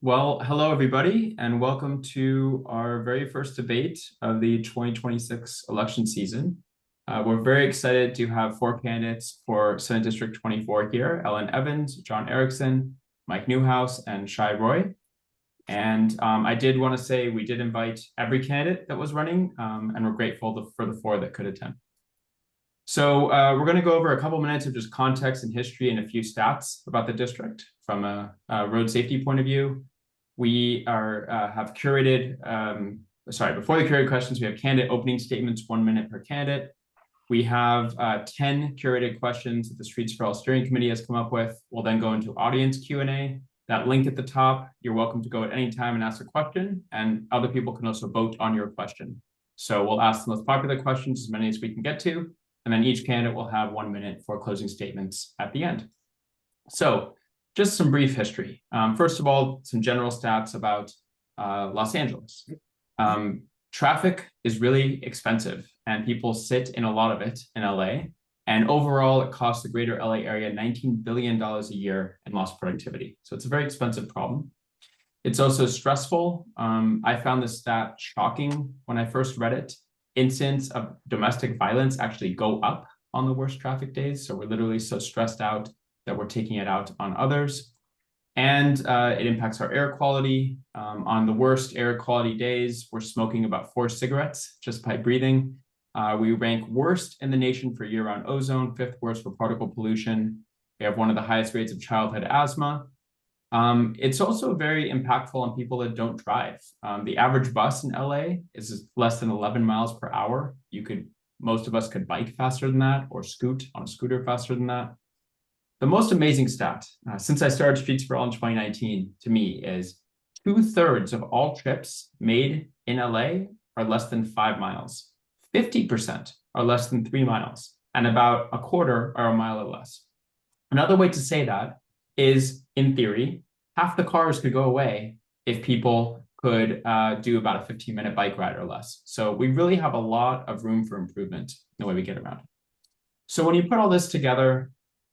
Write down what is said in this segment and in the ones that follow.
Well, hello everybody, and welcome to our very first debate of the 2026 election season. We're very excited to have four candidates for Senate District 24 here: Ellen Evans, John Erickson, Mike Newhouse, and Sion Roy. And I did want to say we did invite every candidate that was running, and we're grateful for the four that could attend. So we're going to go over a couple minutes of just context and history and a few stats about the district from a road safety point of view. We have curated, before the curated questions, we have candidate opening statements, 1 minute per candidate. We have 10 curated questions that the Streets for All Steering Committee has come up with. We'll then go into audience Q&A. That link at the top, you're welcome to go at any time and ask a question, and other people can also vote on your question. So we'll ask the most popular questions, as many as we can get to, and then each candidate will have 1 minute for closing statements at the end. So just some brief history. First of all, some general stats about Los Angeles. Traffic is really expensive, and people sit in a lot of it in LA. And overall, it costs the greater LA area $19 billion a year in lost productivity. So it's a very expensive problem. It's also stressful. I found this stat shocking when I first read it. Incidents of domestic violence actually go up on the worst traffic days. So we're literally so stressed out that we're taking it out on others. And it impacts our air quality. On the worst air quality days, we're smoking about 4 cigarettes just by breathing. We rank worst in the nation for year-round ozone, 5th worst for particle pollution. We have one of the highest rates of childhood asthma. It's also very impactful on people that don't drive. The average bus in LA is less than 11 miles per hour. Most of us could bike faster than that or scoot on a scooter faster than that. The most amazing stat, since I started Streets for All in 2019, to me, is 2/3 of all trips made in LA are less than 5 miles. 50% are less than 3 miles, and about a quarter are a mile or less. Another way to say that is, in theory, half the cars could go away if people could do about a 15-minute bike ride or less. So we really have a lot of room for improvement in the way we get around. So when you put all this together,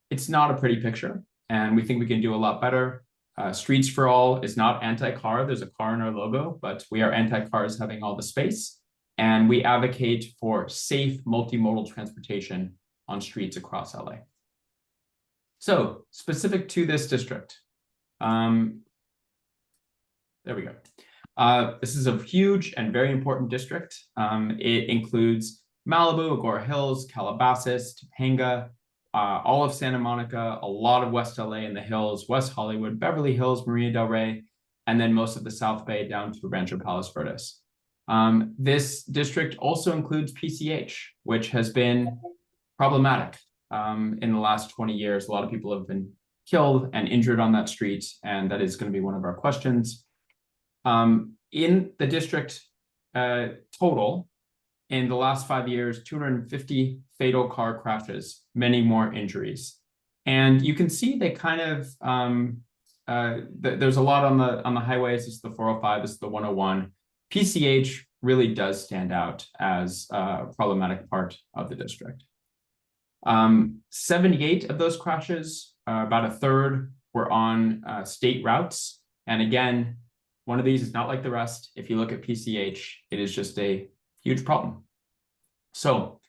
it's not a pretty picture, and we think we can do a lot better. Streets for All is not anti-car. There's a car in our logo, but we are anti-cars having all the space, and we advocate for safe multimodal transportation on streets across LA. So specific to this district, there we go. This is a huge and very important district. It includes Malibu, Agora Hills, Calabasas, Topanga, all of Santa Monica, a lot of West LA in the hills, West Hollywood, Beverly Hills, Marina del Rey, and then most of the South Bay down to Rancho Palos Verdes. This district also includes PCH, which has been problematic in the last 20 years. A lot of people have been killed and injured on that street, and that is going to be one of our questions. In the district total, in the last 5 years, 250 fatal car crashes, many more injuries. And you can see they kind of, there's a lot on the highways. This is the 405, this is the 101. PCH really does stand out as a problematic part of the district. 78 of those crashes, about a third, were on state routes. And again, one of these is not like the rest. If you look at PCH, it is just a huge problem. So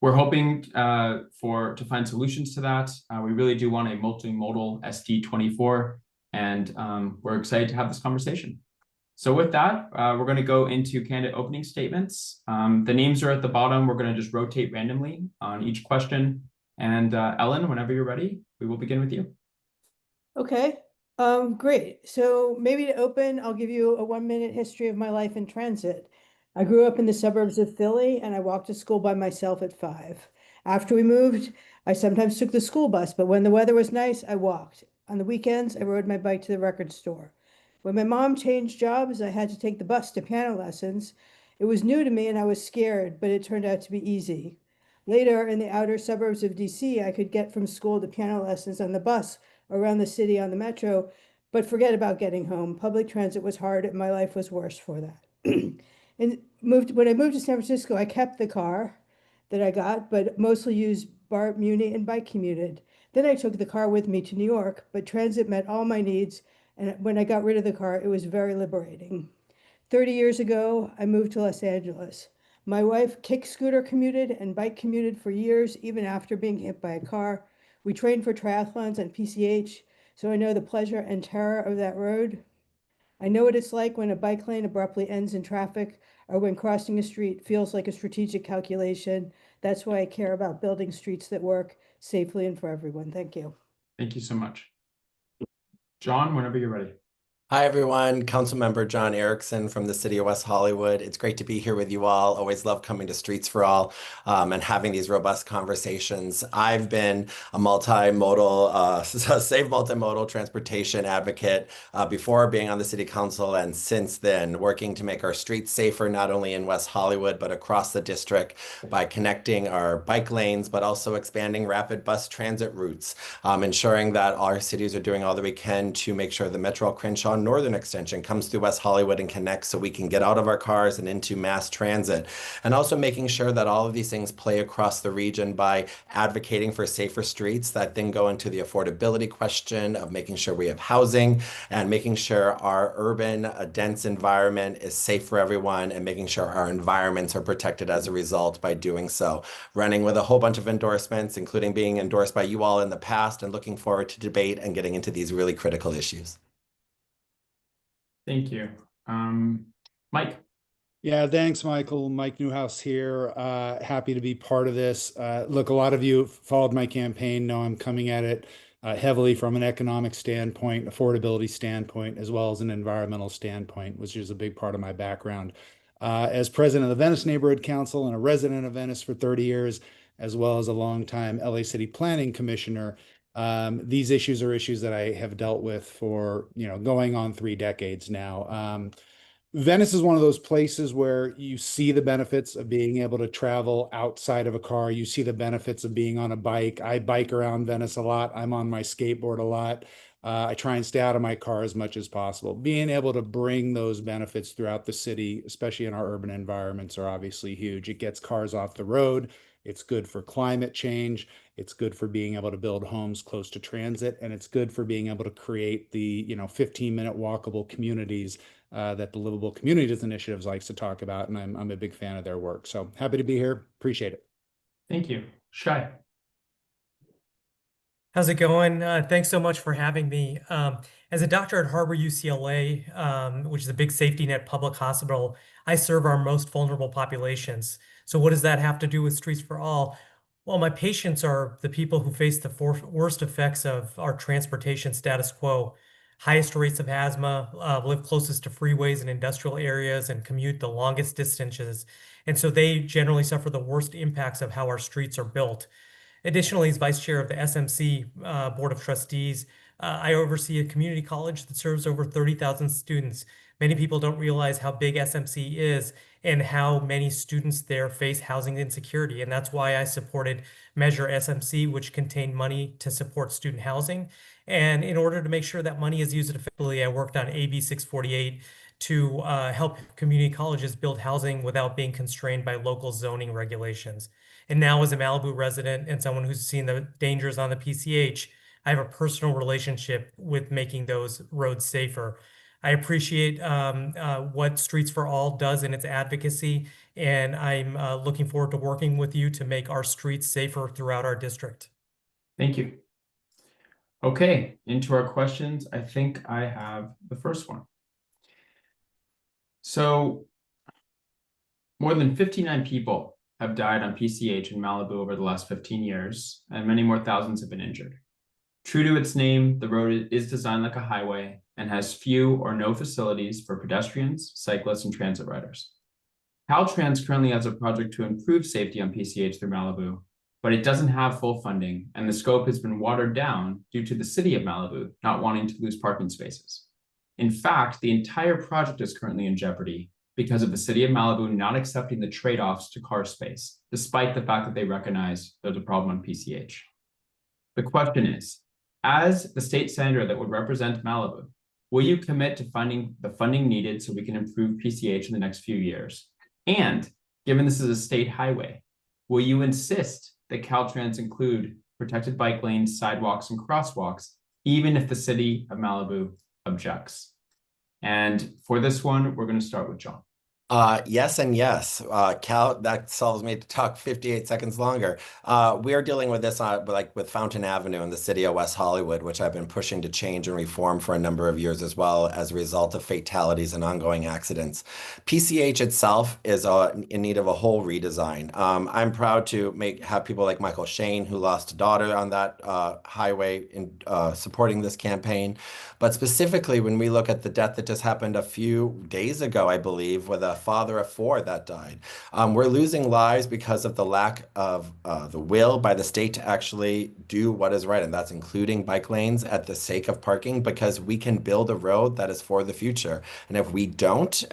we're hoping to find solutions to that. We really do want a multimodal SD24, and we're excited to have this conversation. So with that, we're going to go into candidate opening statements. The names are at the bottom. We're going to just rotate randomly on each question. And Ellen, whenever you're ready, we will begin with you. Okay, great. So maybe to open, I'll give you a 1-minute history of my life in transit. I grew up in the suburbs of Philly, and I walked to school by myself at 5. After we moved, I sometimes took the school bus, but when the weather was nice, I walked. On the weekends, I rode my bike to the record store. When my mom changed jobs, I had to take the bus to piano lessons. It was new to me, and I was scared, but it turned out to be easy. Later, in the outer suburbs of DC, I could get from school to piano lessons on the bus around the city on the metro, but forget about getting home. Public transit was hard, and my life was worse for that. When I moved to San Francisco, I kept the car that I got, but mostly used BART, Muni, and bike commuted. Then I took the car with me to New York, but transit met all my needs And when I got rid of the car, it was very liberating. 30 years ago, I moved to Los Angeles. My wife kick scooter commuted and bike commuted for years, even after being hit by a car. We trained for triathlons and PCH, so I know the pleasure and terror of that road. I know what it's like when a bike lane abruptly ends in traffic or when crossing a street feels like a strategic calculation. That's why I care about building streets that work safely and for everyone. Thank you. Thank you so much. John, whenever you're ready. Hi, everyone. Councilmember John Erickson from the city of West Hollywood. It's great to be here with you all. Always love coming to Streets for All and having these robust conversations. I've been a multimodal, safe multimodal transportation advocate before being on the city council, and since then working to make our streets safer, not only in West Hollywood, but across the district by connecting our bike lanes, but also expanding rapid bus transit routes, ensuring that our cities are doing all that we can to make sure the Metro Crenshaw Northern Extension comes through West Hollywood and connects so we can get out of our cars and into mass transit. And also making sure that all of these things play across the region by advocating for safer streets that then go into the affordability question of making sure we have housing and making sure our urban, dense environment is safe for everyone and making sure our environments are protected as a result by doing so. Running with a whole bunch of endorsements, including being endorsed by you all in the past, and looking forward to debate and getting into these really critical issues. Thank you. Mike. Yeah, thanks, Michael. Mike Newhouse here. Happy to be part of this. Look, a lot of you followed my campaign know I'm coming at it heavily from an economic standpoint, affordability standpoint, as well as an environmental standpoint, which is a big part of my background. As president of the Venice Neighborhood Council and a resident of Venice for 30 years, as well as a longtime LA City Planning Commissioner, these issues are issues that I have dealt with for, going on 3 decades now. Venice is one of those places where you see the benefits of being able to travel outside of a car. You see the benefits of being on a bike. I bike around Venice a lot. I'm on my skateboard a lot. I try and stay out of my car as much as possible. Being able to bring those benefits throughout the city, especially in our urban environments, are obviously huge. It gets cars off the road. It's good for climate change. It's good for being able to build homes close to transit, and it's good for being able to create the 15-minute walkable communities that the Livable Communities Initiative likes to talk about, and I'm a big fan of their work. So happy to be here. Appreciate it. Thank you. Shai. How's it going? Thanks so much for having me. As a doctor at Harbor UCLA, which is a big safety net public hospital, I serve our most vulnerable populations. So what does that have to do with Streets for All? Well, my patients are the people who face the worst effects of our transportation status quo, highest rates of asthma, live closest to freeways and industrial areas, and commute the longest distances. And so they generally suffer the worst impacts of how our streets are built. Additionally, as vice chair of the SMC Board of Trustees, I oversee a community college that serves over 30,000 students. Many people don't realize how big SMC is and how many students there face housing insecurity. And that's why I supported Measure SMC, which contained money to support student housing. And in order to make sure that money is used effectively, I worked on AB 648 to help community colleges build housing without being constrained by local zoning regulations. And now, as a Malibu resident and someone who's seen the dangers on the PCH, I have a personal relationship with making those roads safer. I appreciate what Streets for All does in its advocacy, and I'm looking forward to working with you to make our streets safer throughout our district. Thank you. Okay, into our questions. I think I have the first one. So, more than 59 people have died on PCH in Malibu over the last 15 years, and many more thousands have been injured. True to its name, the road is designed like a highway and has few or no facilities for pedestrians, cyclists, and transit riders. Caltrans currently has a project to improve safety on PCH through Malibu, but it doesn't have full funding, and the scope has been watered down due to the city of Malibu not wanting to lose parking spaces. In fact, the entire project is currently in jeopardy because of the city of Malibu not accepting the trade-offs to car space, despite the fact that they recognize there's a problem on PCH. The question is, as the state senator that would represent Malibu, will you commit to finding the funding needed so we can improve PCH in the next few years? And given this is a state highway, will you insist that Caltrans include protected bike lanes, sidewalks, and crosswalks, even if the city of Malibu objects. And for this one, we're going to start with John. Yes and yes. Cal, that solves me to talk 58 seconds longer. We are dealing with this with Fountain Avenue in the city of West Hollywood, which I've been pushing to change and reform for a number of years as well as a result of fatalities and ongoing accidents. PCH itself is in need of a whole redesign. I'm proud to have people like Michael Shane, who lost a daughter on that highway, in supporting this campaign. But specifically, when we look at the death that just happened a few days ago, I believe, with a father of 4 that died. We're losing lives because of the lack of the will by the state to actually do what is right, and that's including bike lanes at the sake of parking, because we can build a road that is for the future. And if we don't,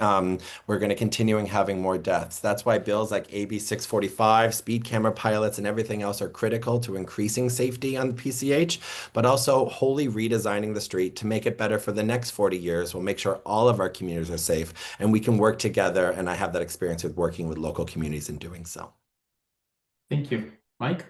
we're going to continue having more deaths. That's why bills like AB 645, speed camera pilots, and everything else are critical to increasing safety on the PCH, but also wholly redesigning the street to make it better for the next 40 years. We'll make sure all of our communities are safe, and we can work together. And I have that experience with working with local communities in doing so. Thank you. Mike?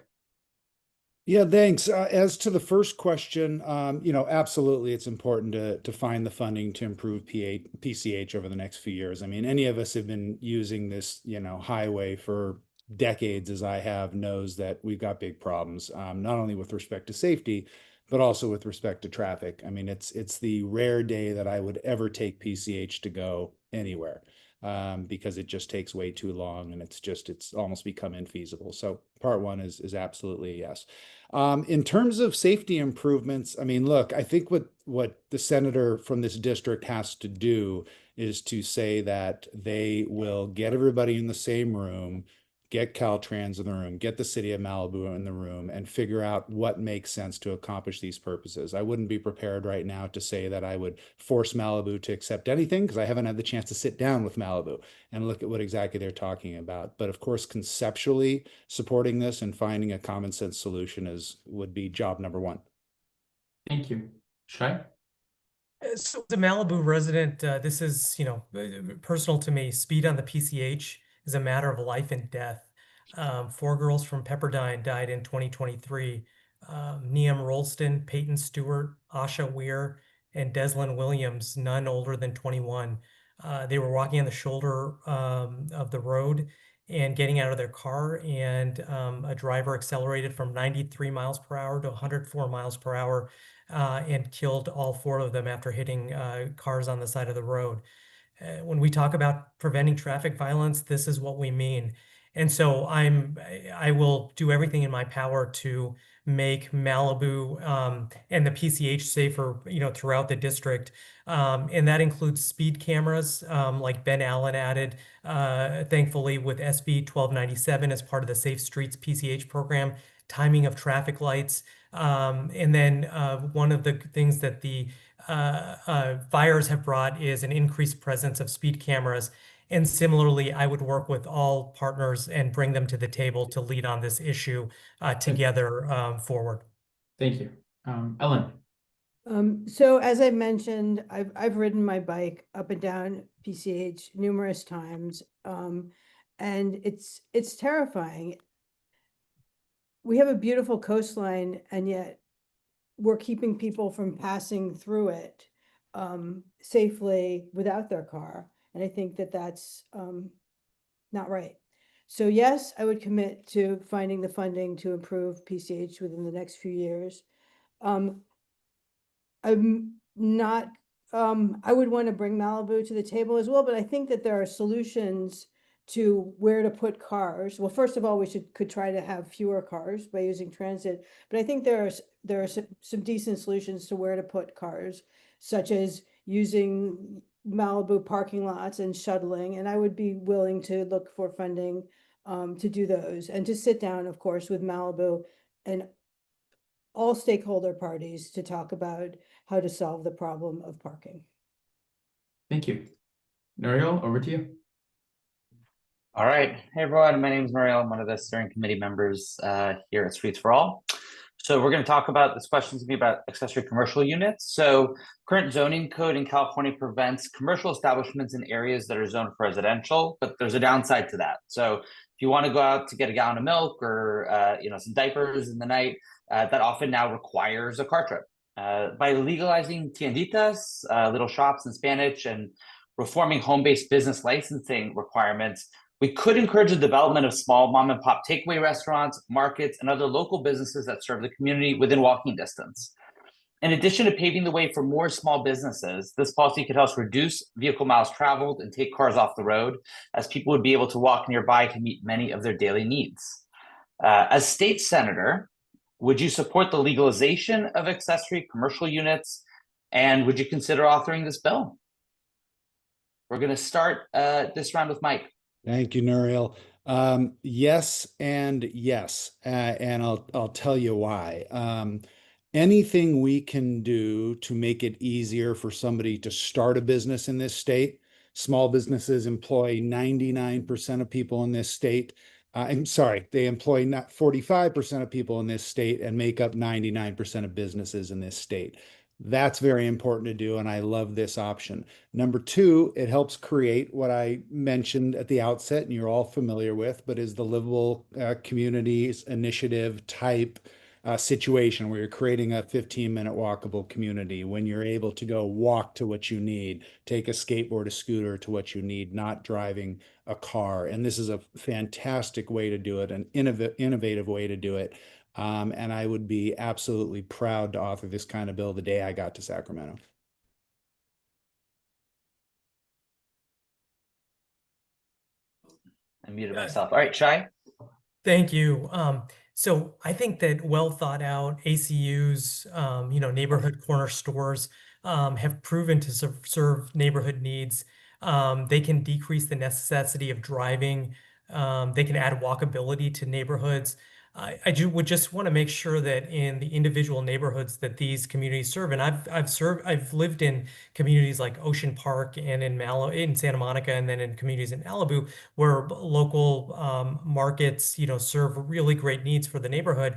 Yeah, thanks. As to the first question, absolutely, it's important to find the funding to improve PCH over the next few years. I mean, any of us have been using this, highway for decades, as I have, knows that we've got big problems, not only with respect to safety, but also with respect to traffic. I mean, it's the rare day that I would ever take PCH to go anywhere. Because it just takes way too long, and it's almost become infeasible. So part one is absolutely a yes. In terms of safety improvements, I mean, look, I think what the senator from this district has to do is to say that they will get everybody in the same room, get Caltrans in the room, get the city of Malibu in the room, and figure out what makes sense to accomplish these purposes. I wouldn't be prepared right now to say that I would force Malibu to accept anything, because I haven't had the chance to sit down with Malibu and look at what exactly they're talking about. But of course, conceptually supporting this and finding a common sense solution would be job number one. Thank you. Shai? So as a Malibu resident, this is, personal to me. Speed on the PCH is a matter of life and death. 4 girls from Pepperdine died in 2023. Neam Rolston, Peyton Stewart, Asha Weir, and Deslyn Williams, none older than 21. They were walking on the shoulder of the road and getting out of their car, and a driver accelerated from 93 miles per hour to 104 miles per hour and killed all 4 of them after hitting cars on the side of the road. When we talk about preventing traffic violence, this is what we mean. And so I will do everything in my power to make Malibu and the PCH safer, throughout the district. And that includes speed cameras, like Ben Allen added, thankfully, with SB 1297 as part of the Safe Streets PCH program, timing of traffic lights. And then one of the things that the fires have brought is an increased presence of speed cameras. And similarly, I would work with all partners and bring them to the table to lead on this issue together forward. Thank you. Ellen? So as I mentioned, I've ridden my bike up and down PCH numerous times, and it's terrifying. We have a beautiful coastline, and yet we're keeping people from passing through it safely without their car. And I think that that's not right. So yes, I would commit to finding the funding to improve PCH within the next few years. I'm not, I would want to bring Malibu to the table as well, but I think that there are solutions to where to put cars. Well, first of all, we could try to have fewer cars by using transit, but I think there are some decent solutions to where to put cars, such as using Malibu parking lots and shuttling. And I would be willing to look for funding to do those, and to sit down, of course, with Malibu and all stakeholder parties to talk about how to solve the problem of parking. Thank you. Nouriel, over to you. All right. Hey, everyone. My name is Nouriel. I'm one of the steering committee members here at Streets for All. So we're going to talk about this question to be about accessory commercial units. So current zoning code in California prevents commercial establishments in areas that are zoned for residential, but there's a downside to that. So if you want to go out to get a gallon of milk or some diapers in the night, that often now requires a car trip. By legalizing tienditas, little shops in Spanish, and reforming home-based business licensing requirements, we could encourage the development of small mom-and-pop takeaway restaurants, markets, and other local businesses that serve the community within walking distance. In addition to paving the way for more small businesses, this policy could help reduce vehicle miles traveled and take cars off the road, as people would be able to walk nearby to meet many of their daily needs. As state senator, would you support the legalization of accessory commercial units? And would you consider authoring this bill? We're going to start this round with Mike. Thank you, Nuriel. Yes and yes, and I'll tell you why. Anything we can do to make it easier for somebody to start a business in this state. Small businesses employ 99% of people in this state. I'm sorry, they employ not 45% of people in this state and make up 99% of businesses in this state. That's very important to do, and I love this option. Number two, it helps create what I mentioned at the outset, and you're all familiar with, but is the livable communities initiative type situation where you're creating a 15-minute walkable community, when you're able to go walk to what you need, take a skateboard, a scooter to what you need, not driving a car. And this is a fantastic way to do it, an innovative way to do it. And I would be absolutely proud to author this kind of bill the day I got to Sacramento. I muted myself. All right, Shai. Thank you. So I think that well thought out ACUs, neighborhood corner stores have proven to serve neighborhood needs. They can decrease the necessity of driving. They can add walkability to neighborhoods. I would just want to make sure that in the individual neighborhoods that these communities serve, and I've lived in communities like Ocean Park and in Santa Monica, and then in communities in Malibu where local markets, serve really great needs for the neighborhood.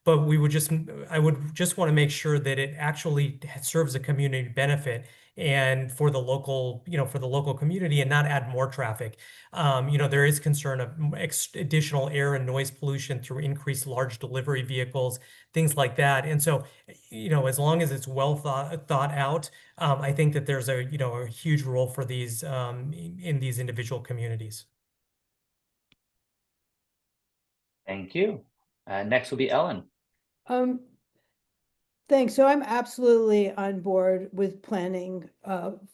But I would just want to make sure that it actually serves a community benefit and for the local community, and not add more traffic. There is concern of additional air and noise pollution through increased large delivery vehicles, things like that. And so, as long as it's well thought out, I think that there's a huge role for these in these individual communities. Thank you. Next will be Ellen. Thanks. So I'm absolutely on board with planning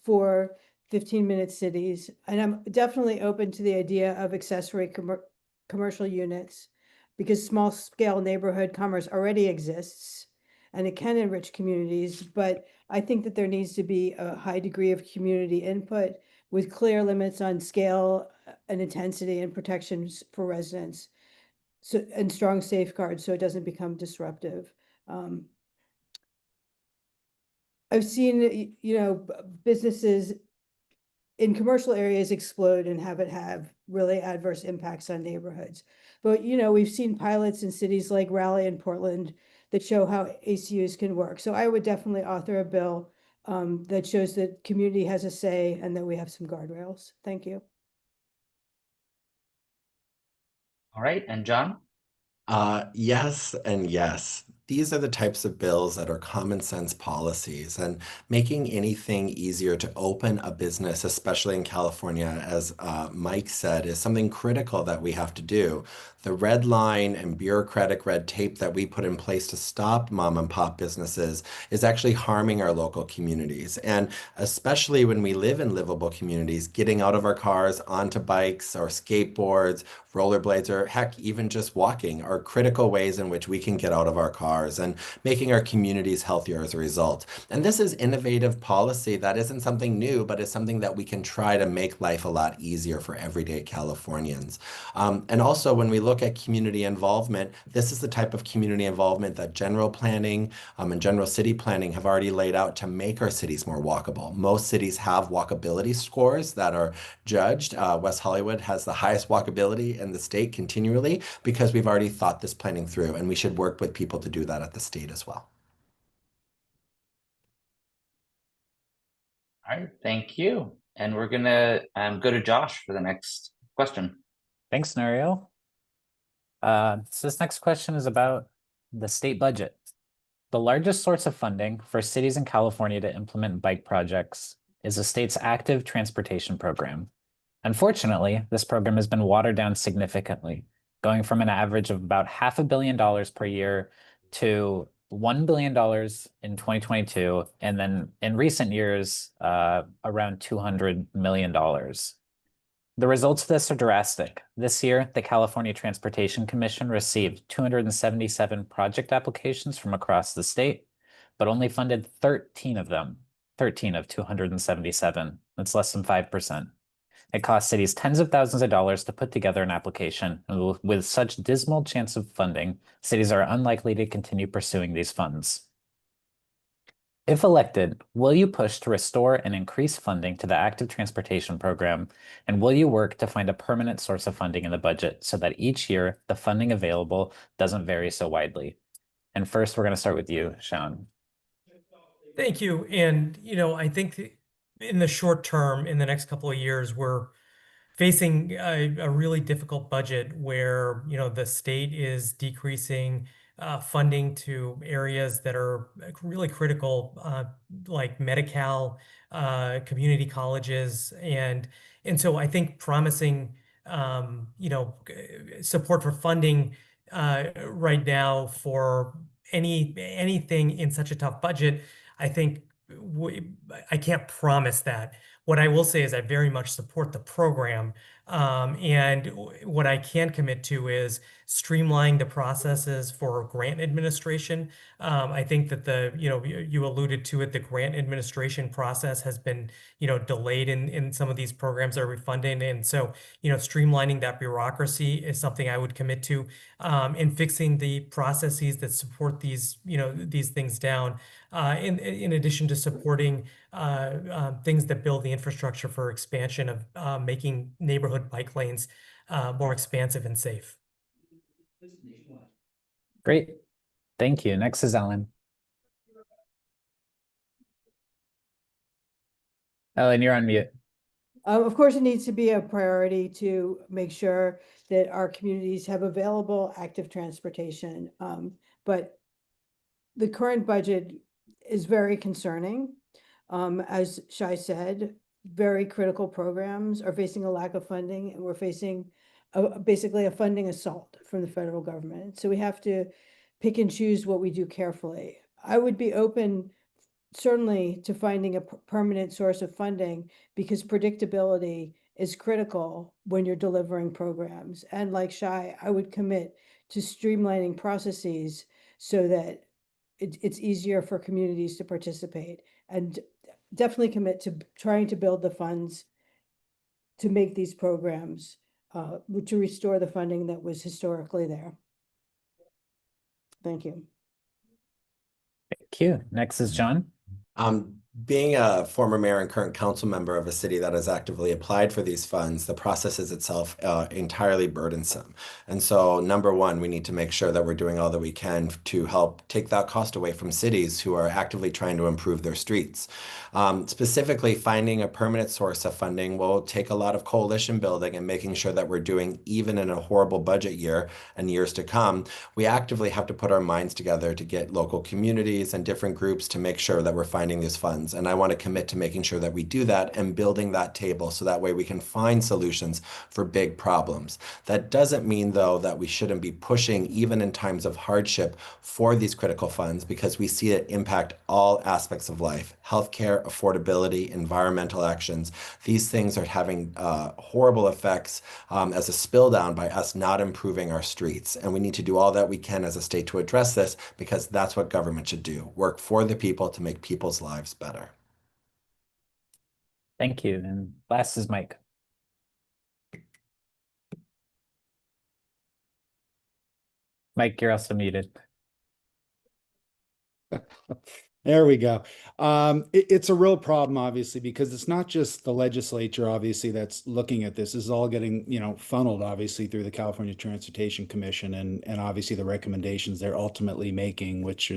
for 15-minute cities, and I'm definitely open to the idea of accessory commercial units, because small scale neighborhood commerce already exists and it can enrich communities. But I think that there needs to be a high degree of community input with clear limits on scale and intensity and protections for residents, and strong safeguards so it doesn't become disruptive. I've seen, businesses in commercial areas explode and have really adverse impacts on neighborhoods. But, we've seen pilots in cities like Raleigh and Portland that show how ACUs can work. So I would definitely author a bill that shows that community has a say and that we have some guardrails. Thank you. All right, and John? Yes and yes. These are the types of bills that are common sense policies, and making anything easier to open a business, especially in California, as Mike said, is something critical that we have to do. The red line and bureaucratic red tape that we put in place to stop mom and pop businesses is actually harming our local communities. And especially when we live in livable communities, getting out of our cars onto bikes or skateboards, rollerblades, or heck, even just walking are critical ways in which we can get out of our cars and making our communities healthier as a result. And this is innovative policy that isn't something new, but is something that we can try to make life a lot easier for everyday Californians. And also, when we look at community involvement, this is the type of community involvement that general planning and general city planning have already laid out to make our cities more walkable. Most cities have walkability scores that are judged. West Hollywood has the highest walkability in the state continually because we've already thought this planning through, and we should work with people to do that at the state as well. All right, thank you. And we're gonna go to Josh for the next question. Thanks, Nuriel. So this next question is about the state budget. The largest source of funding for cities in California to implement bike projects is the state's active transportation program. Unfortunately, this program has been watered down significantly, going from an average of about $500 million per year to $1 billion in 2022, and then in recent years, around $200 million. The results of this are drastic. This year, the California Transportation Commission received 277 project applications from across the state, but only funded 13 of them, 13 of 277. That's less than 5%. It costs cities tens of thousands of dollars to put together an application, and with such dismal chance of funding, cities are unlikely to continue pursuing these funds. If elected, will you push to restore and increase funding to the active transportation program? And will you work to find a permanent source of funding in the budget so that each year the funding available doesn't vary so widely? And first, we're going to start with you, Sean. Thank you. And, I think in the short term, in the next couple of years, we're facing a really difficult budget where, the state is decreasing funding to areas that are really critical, like Medi-Cal, community colleges, and so I think promising, support for funding right now for anything in such a tough budget, I think I can't promise that. What I will say is I very much support the program. And what I can commit to is streamlining the processes for grant administration. I think that you alluded to it, the grant administration process has been, delayed in some of these programs that are funding. And so, streamlining that bureaucracy is something I would commit to, and fixing the processes that support these, these things down. In addition to supporting things that build the infrastructure for expansion of making neighborhood bike lanes more expansive and safe. Great. Thank you. Next is Ellen. Ellen, you're on mute. Of course, it needs to be a priority to make sure that our communities have available active transportation. But the current budget is very concerning. As Shai said, very critical programs are facing a lack of funding, and we're facing basically a funding assault from the federal government. So we have to pick and choose what we do carefully. I would be open certainly to finding a permanent source of funding, because predictability is critical when you're delivering programs. And like Shai, I would commit to streamlining processes so that it's easier for communities to participate, and definitely commit to trying to build the funds to make these programs, to restore the funding that was historically there. Thank you. Thank you. Next is John. Being a former mayor and current council member of a city that has actively applied for these funds, the process is itself entirely burdensome. And so, number one, we need to make sure that we're doing all that we can to help take that cost away from cities who are actively trying to improve their streets. Specifically, finding a permanent source of funding will take a lot of coalition building and making sure that we're doing, even in a horrible budget year and years to come, we actively have to put our minds together to get local communities and different groups to make sure that we're finding these funds. And I want to commit to making sure that we do that and building that table so that way we can find solutions for big problems. That doesn't mean, though, that we shouldn't be pushing, even in times of hardship, for these critical funds, because we see it impact all aspects of life: healthcare, affordability, environmental actions. These things are having horrible effects as a spill down by us not improving our streets. And we need to do all that we can as a state to address this, because that's what government should do: work for the people to make people's lives better. Thank you. And last is Mike. Mike, you're also muted. There we go. It's a real problem, obviously, because it's not just the legislature, obviously, that's looking at this. This is all getting, funneled, obviously, through the California Transportation Commission and obviously the recommendations they're ultimately making, which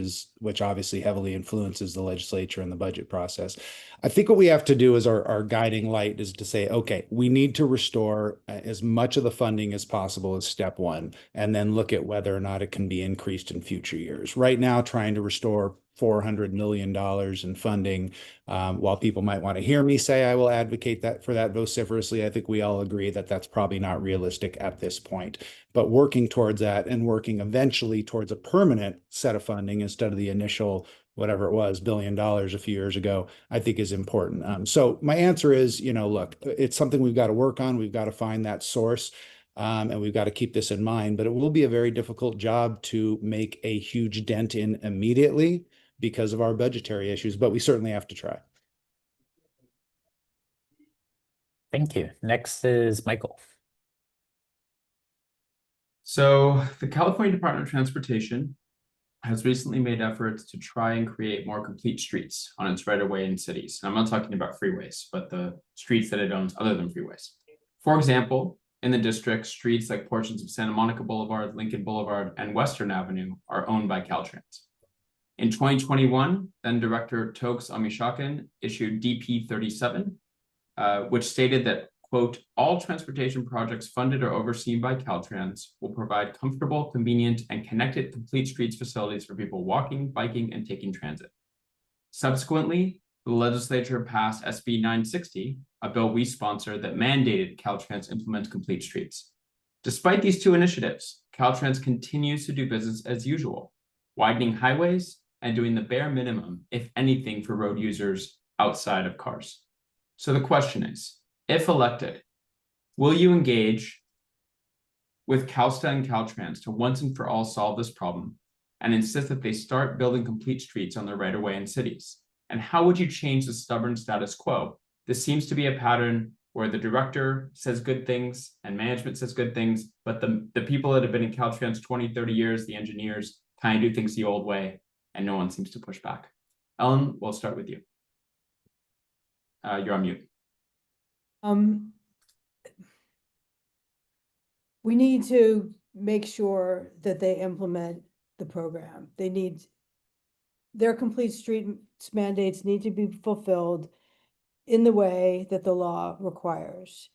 obviously heavily influences the legislature and the budget process. I think what we have to do as our guiding light is to say, okay, we need to restore as much of the funding as possible as step one, and then look at whether or not it can be increased in future years. Right now, trying to restore $400 million in funding. While people might want to hear me say I will advocate for that vociferously, I think we all agree that that's probably not realistic at this point. But working towards that and working eventually towards a permanent set of funding instead of the initial, whatever it was, $1 billion a few years ago, I think is important. So my answer is, look, it's something we've got to work on. We've got to find that source. And we've got to keep this in mind, but it will be a very difficult job to make a huge dent in immediately because of our budgetary issues, but we certainly have to try. Thank you. Next is Michael. So the California Department of Transportation has recently made efforts to try and create more complete streets on its right-of-way in cities. And I'm not talking about freeways, but the streets that it owns other than freeways. For example, in the district, streets like portions of Santa Monica Boulevard, Lincoln Boulevard, and Western Avenue are owned by Caltrans. In 2021, then Director Tokes Amishakin issued DP 37, which stated that, quote, all transportation projects funded or overseen by Caltrans will provide comfortable, convenient, and connected complete streets facilities for people walking, biking, and taking transit. Subsequently, the legislature passed SB 960, a bill we sponsored that mandated Caltrans implement complete streets. Despite these two initiatives, Caltrans continues to do business as usual, widening highways and doing the bare minimum, if anything, for road users outside of cars. So the question is, if elected, will you engage with CalSTA and Caltrans to once and for all solve this problem and insist that they start building complete streets on their right-of-way in cities? And how would you change the stubborn status quo? This seems to be a pattern where the director says good things and management says good things, but the people that have been in Caltrans 20, 30 years, the engineers, kind of do things the old way, and no one seems to push back. Ellen, we'll start with you. You're on mute. We need to make sure that they implement the program. Their complete streets mandates need to be fulfilled in the way that the law requires.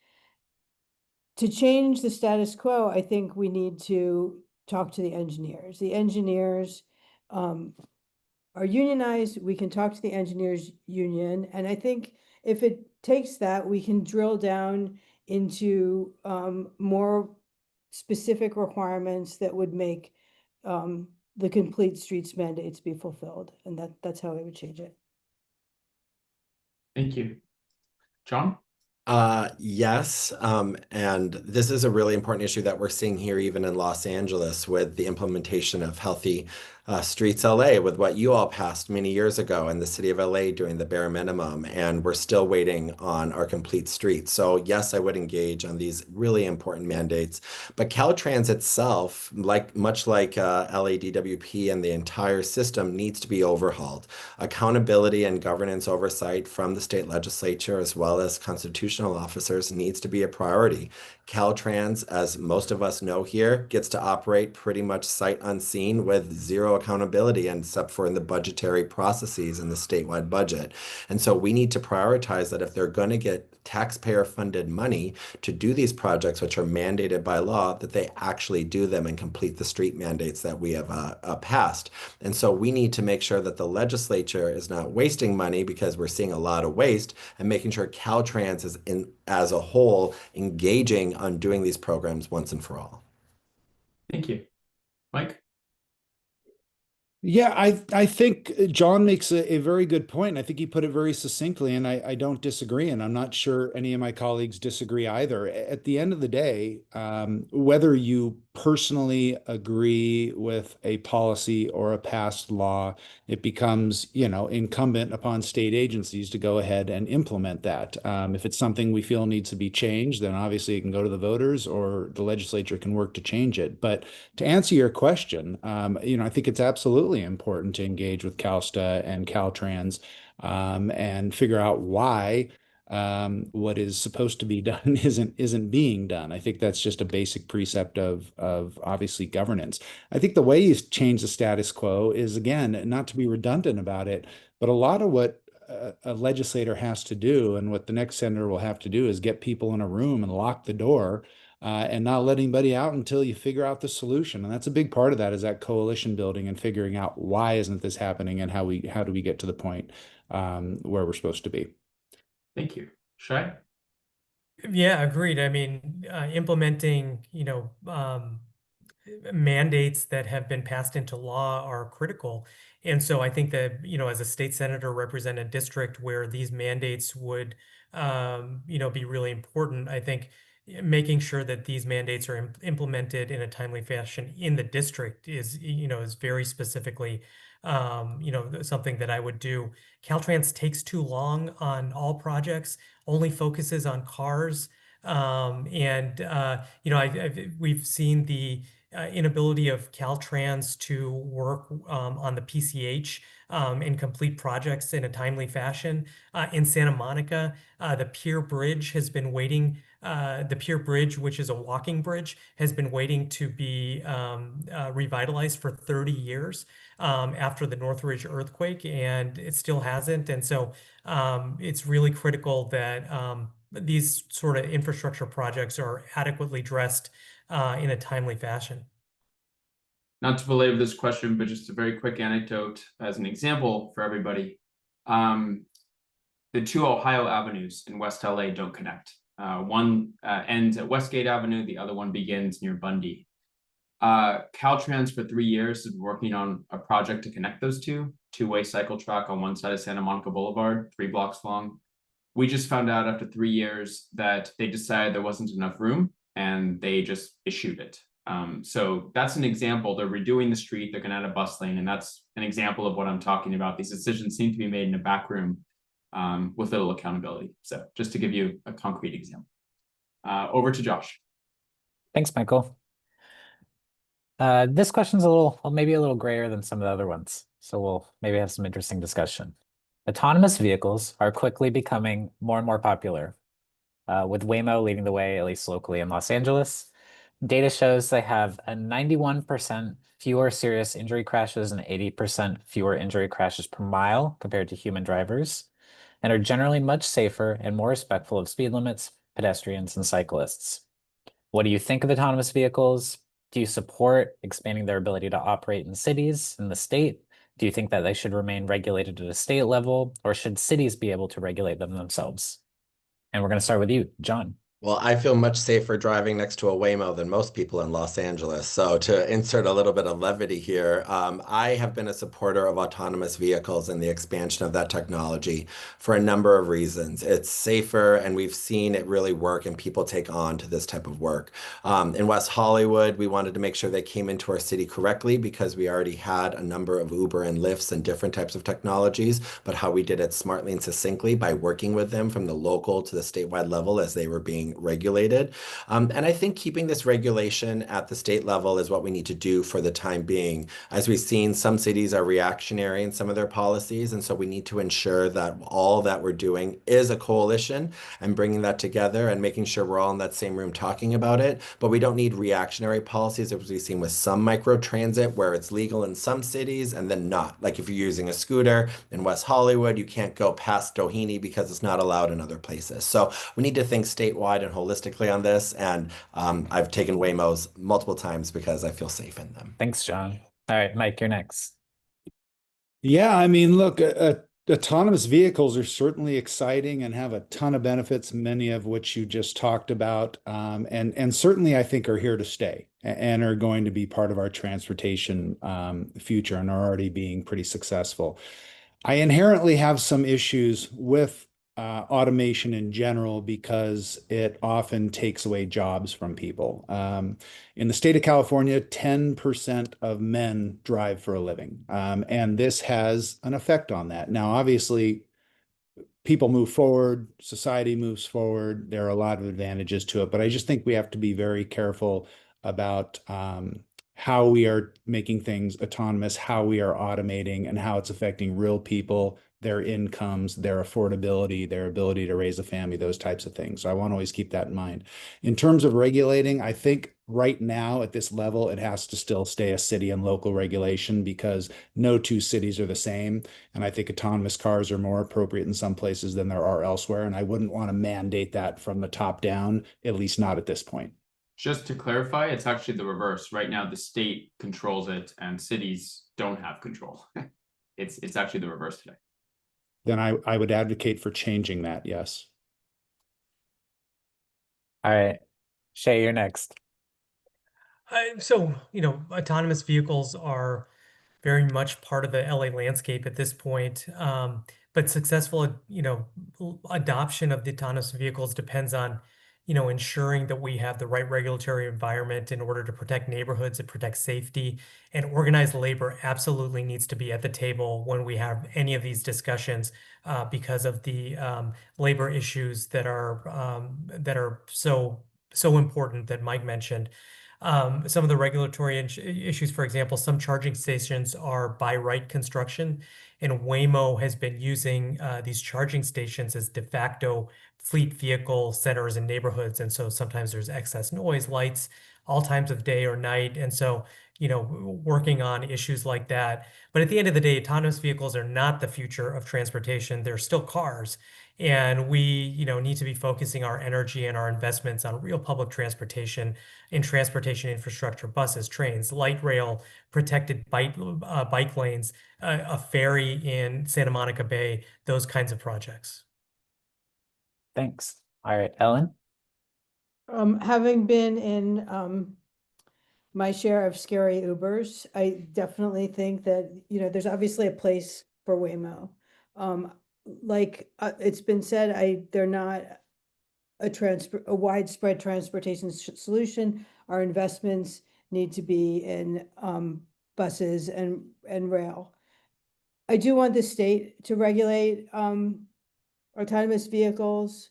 To change the status quo, I think we need to talk to the engineers. The engineers are unionized. We can talk to the engineers union. And I think if it takes that, we can drill down into more specific requirements that would make the complete streets mandates be fulfilled. And that's how I would change it. Thank you. John? Yes, and this is a really important issue that we're seeing here even in Los Angeles with the implementation of Healthy Streets LA, with what you all passed many years ago in the city of LA doing the bare minimum, and we're still waiting on our complete streets. So yes, I would engage on these really important mandates, but Caltrans itself, much like LADWP and the entire system, needs to be overhauled. Accountability and governance oversight from the state legislature as well as constitutional officers needs to be a priority. Caltrans, as most of us know here, gets to operate pretty much sight unseen with zero accountability, except for in the budgetary processes in the statewide budget. And so we need to prioritize that if they're going to get taxpayer funded money to do these projects, which are mandated by law, that they actually do them and complete the street mandates that we have passed. And so we need to make sure that the legislature is not wasting money, because we're seeing a lot of waste, and making sure Caltrans is as a whole engaging on doing these programs once and for all. Thank you. Mike? Yeah, I think John makes a very good point. I think he put it very succinctly, and I don't disagree, and I'm not sure any of my colleagues disagree either. At the end of the day, whether you personally agree with a policy or a passed law, it becomes, incumbent upon state agencies to go ahead and implement that. If it's something we feel needs to be changed, then obviously it can go to the voters or the legislature can work to change it. But to answer your question, I think it's absolutely important to engage with CalSTA and Caltrans and figure out why what is supposed to be done isn't being done. I think that's just a basic precept of obviously governance. I think the way you change the status quo is, again, not to be redundant about it, but a lot of what a legislator has to do and what the next senator will have to do is get people in a room and lock the door and not let anybody out until you figure out the solution. And that's a big part of that, is that coalition building and figuring out why isn't this happening and how do we get to the point where we're supposed to be. Thank you. Shai? Yeah, agreed. I mean, implementing, mandates that have been passed into law are critical. And so I think that, as a state senator represent a district where these mandates would, be really important, I think making sure that these mandates are implemented in a timely fashion in the district is very specifically, something that I would do. Caltrans takes too long on all projects, only focuses on cars. We've seen the inability of Caltrans to work on the PCH and complete projects in a timely fashion. In Santa Monica, the Pier Bridge has been waiting. The Pier Bridge, which is a walking bridge, has been waiting to be revitalized for 30 years after the Northridge earthquake, and it still hasn't. And so it's really critical that these sort of infrastructure projects are adequately addressed in a timely fashion. Not to belabor this question, but just a very quick anecdote as an example for everybody. The two Ohio avenues in West LA don't connect. One ends at Westgate Avenue, the other one begins near Bundy. Caltrans for 3 years is working on a project to connect those two-way cycle track on one side of Santa Monica Boulevard, 3 blocks long. We just found out after 3 years that they decided there wasn't enough room and they just issued it. So that's an example. They're redoing the street, they're gonna add a bus lane, and that's an example of what I'm talking about. These decisions seem to be made in a back room with little accountability. So just to give you a concrete example. Over to Josh. Thanks, Michael. This question's maybe a little grayer than some of the other ones, so we'll maybe have some interesting discussion. Autonomous vehicles are quickly becoming more and more popular, with Waymo leading the way, at least locally in Los Angeles. Data shows they have a 91% fewer serious injury crashes and 80% fewer injury crashes per mile compared to human drivers, and are generally much safer and more respectful of speed limits, pedestrians, and cyclists. What do you think of autonomous vehicles? Do you support expanding their ability to operate in cities, in the state? Do you think that they should remain regulated at a state level, or should cities be able to regulate them themselves? And we're going to start with you, John. Well, I feel much safer driving next to a Waymo than most people in Los Angeles. So to insert a little bit of levity here, I have been a supporter of autonomous vehicles and the expansion of that technology for a number of reasons. It's safer, and we've seen it really work, and people take on to this type of work. In West Hollywood, we wanted to make sure they came into our city correctly because we already had a number of Uber and Lyfts and different types of technologies, but how we did it smartly and succinctly by working with them from the local to the statewide level as they were being regulated. And I think keeping this regulation at the state level is what we need to do for the time being. As we've seen, some cities are reactionary in some of their policies, and so we need to ensure that all that we're doing is a coalition and bringing that together and making sure we're all in that same room talking about it. But we don't need reactionary policies, as we've seen with some micro transit, where it's legal in some cities and then not. Like if you're using a scooter in West Hollywood, you can't go past Doheny because it's not allowed in other places. So we need to think statewide and holistically on this, and I've taken Waymos multiple times because I feel safe in them. Thanks, John. All right, Mike, you're next. Yeah, I mean, look, autonomous vehicles are certainly exciting and have a ton of benefits, many of which you just talked about, and certainly I think are here to stay and are going to be part of our transportation future and are already being pretty successful. I inherently have some issues with automation in general because it often takes away jobs from people. In the state of California, 10% of men drive for a living, and this has an effect on that. Now, obviously, people move forward, society moves forward. There are a lot of advantages to it, but I just think we have to be very careful about how we are making things autonomous, how we are automating, and how it's affecting real people, their incomes, their affordability, their ability to raise a family, those types of things. So I want to always keep that in mind. In terms of regulating, I think right now at this level, it has to still stay a city and local regulation because no two cities are the same. And I think autonomous cars are more appropriate in some places than there are elsewhere. And I wouldn't want to mandate that from the top down, at least not at this point. Just to clarify, it's actually the reverse. Right now, the state controls it and cities don't have control. It's actually the reverse today. Then I would advocate for changing that, yes. All right, Shay, you're next. So, autonomous vehicles are very much part of the LA landscape at this point. But successful, adoption of the autonomous vehicles depends on, ensuring that we have the right regulatory environment in order to protect neighborhoods and protect safety. And organized labor absolutely needs to be at the table when we have any of these discussions, because of the labor issues that are so important that Mike mentioned. Some of the regulatory issues, for example, some charging stations are by right construction, and Waymo has been using these charging stations as de facto fleet vehicle centers in neighborhoods. And so sometimes there's excess noise, lights, all times of day or night. And so, working on issues like that. But at the end of the day, autonomous vehicles are not the future of transportation. They're still cars. And we, need to be focusing our energy and our investments on real public transportation in transportation infrastructure, buses, trains, light rail, protected bike lanes, a ferry in Santa Monica Bay, those kinds of projects. Thanks. All right, Ellen. Having been in my share of scary Ubers, I definitely think that, there's obviously a place for Waymo. It's been said, they're not a widespread transportation solution. Our investments need to be in buses and rail. I do want the state to regulate autonomous vehicles,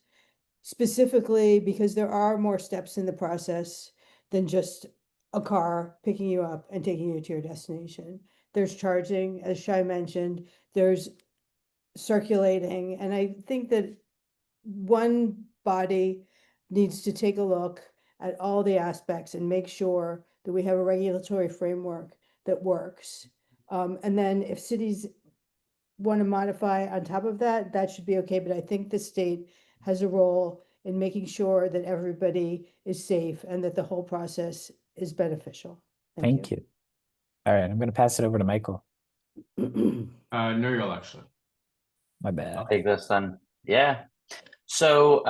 specifically because there are more steps in the process than just a car picking you up and taking you to your destination. There's charging, as Shai mentioned, there's circulating, and I think that one body needs to take a look at all the aspects and make sure that we have a regulatory framework that works. And then if cities want to modify on top of that, that should be okay. But I think the state has a role in making sure that everybody is safe and that the whole process is beneficial. Thank you. All right, I'm going to pass it over to Michael. No, you'll actually. My bad. I'll take this then. Yeah. So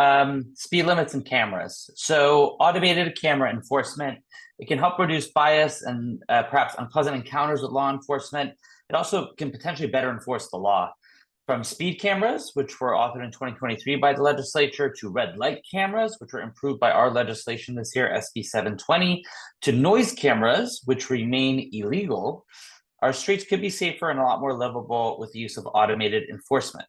speed limits and cameras. So automated camera enforcement, it can help reduce bias and perhaps unpleasant encounters with law enforcement. It also can potentially better enforce the law. From speed cameras, which were authored in 2023 by the legislature, to red light cameras, which were improved by our legislation this year, SB 720, to noise cameras, which remain illegal, our streets could be safer and a lot more livable with the use of automated enforcement.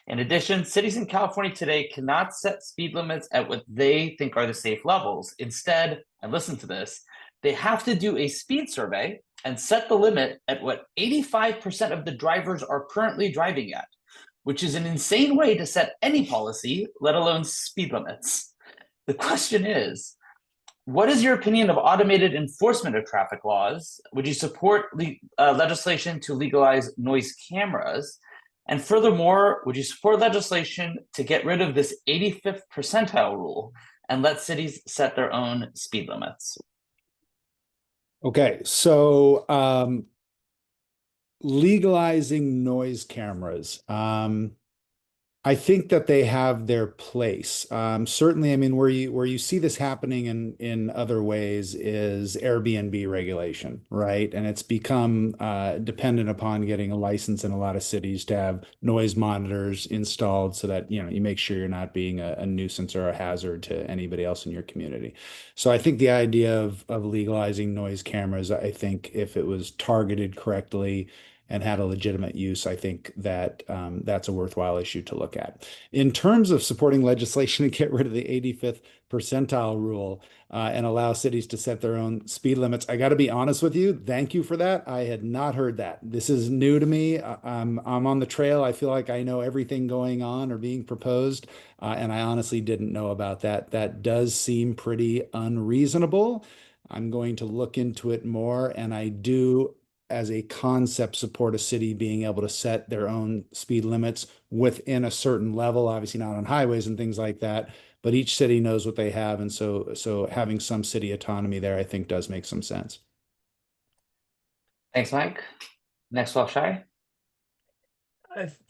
In addition, cities in California today cannot set speed limits at what they think are the safe levels. Instead, and listen to this, they have to do a speed survey and set the limit at what 85% of the drivers are currently driving at, which is an insane way to set any policy, let alone speed limits. The question is, what is your opinion of automated enforcement of traffic laws? Would you support legislation to legalize noise cameras? And furthermore, would you support legislation to get rid of this 85th percentile rule and let cities set their own speed limits? Okay, so legalizing noise cameras. I think that they have their place. Certainly, I mean, where you see this happening in other ways is Airbnb regulation, right? And it's become dependent upon getting a license in a lot of cities to have noise monitors installed so that you make sure you're not being a nuisance or a hazard to anybody else in your community. So I think the idea of legalizing noise cameras, I think if it was targeted correctly and had a legitimate use, I think that that's a worthwhile issue to look at. In terms of supporting legislation to get rid of the 85th percentile rule and allow cities to set their own speed limits, I got to be honest with you. Thank you for that. I had not heard that. This is new to me. I'm on the trail. I feel like I know everything going on or being proposed, and I honestly didn't know about that. That does seem pretty unreasonable. I'm going to look into it more, and I do, as a concept, support a city being able to set their own speed limits within a certain level, obviously not on highways and things like that, but each city knows what they have. And so having some city autonomy there, I think, does make some sense. Thanks, Mike. Next, we'll have Shai.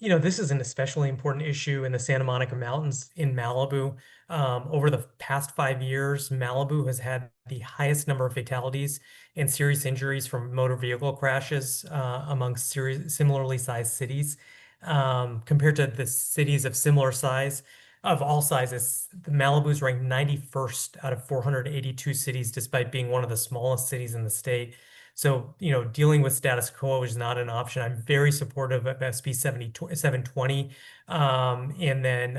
This is an especially important issue in the Santa Monica Mountains in Malibu. Over the past 5 years, Malibu has had the highest number of fatalities and serious injuries from motor vehicle crashes among similarly sized cities. Compared to the cities of similar size, of all sizes, the Malibu's ranked 91st out of 482 cities, despite being one of the smallest cities in the state. So, dealing with status quo is not an option. I'm very supportive of SB 720, and then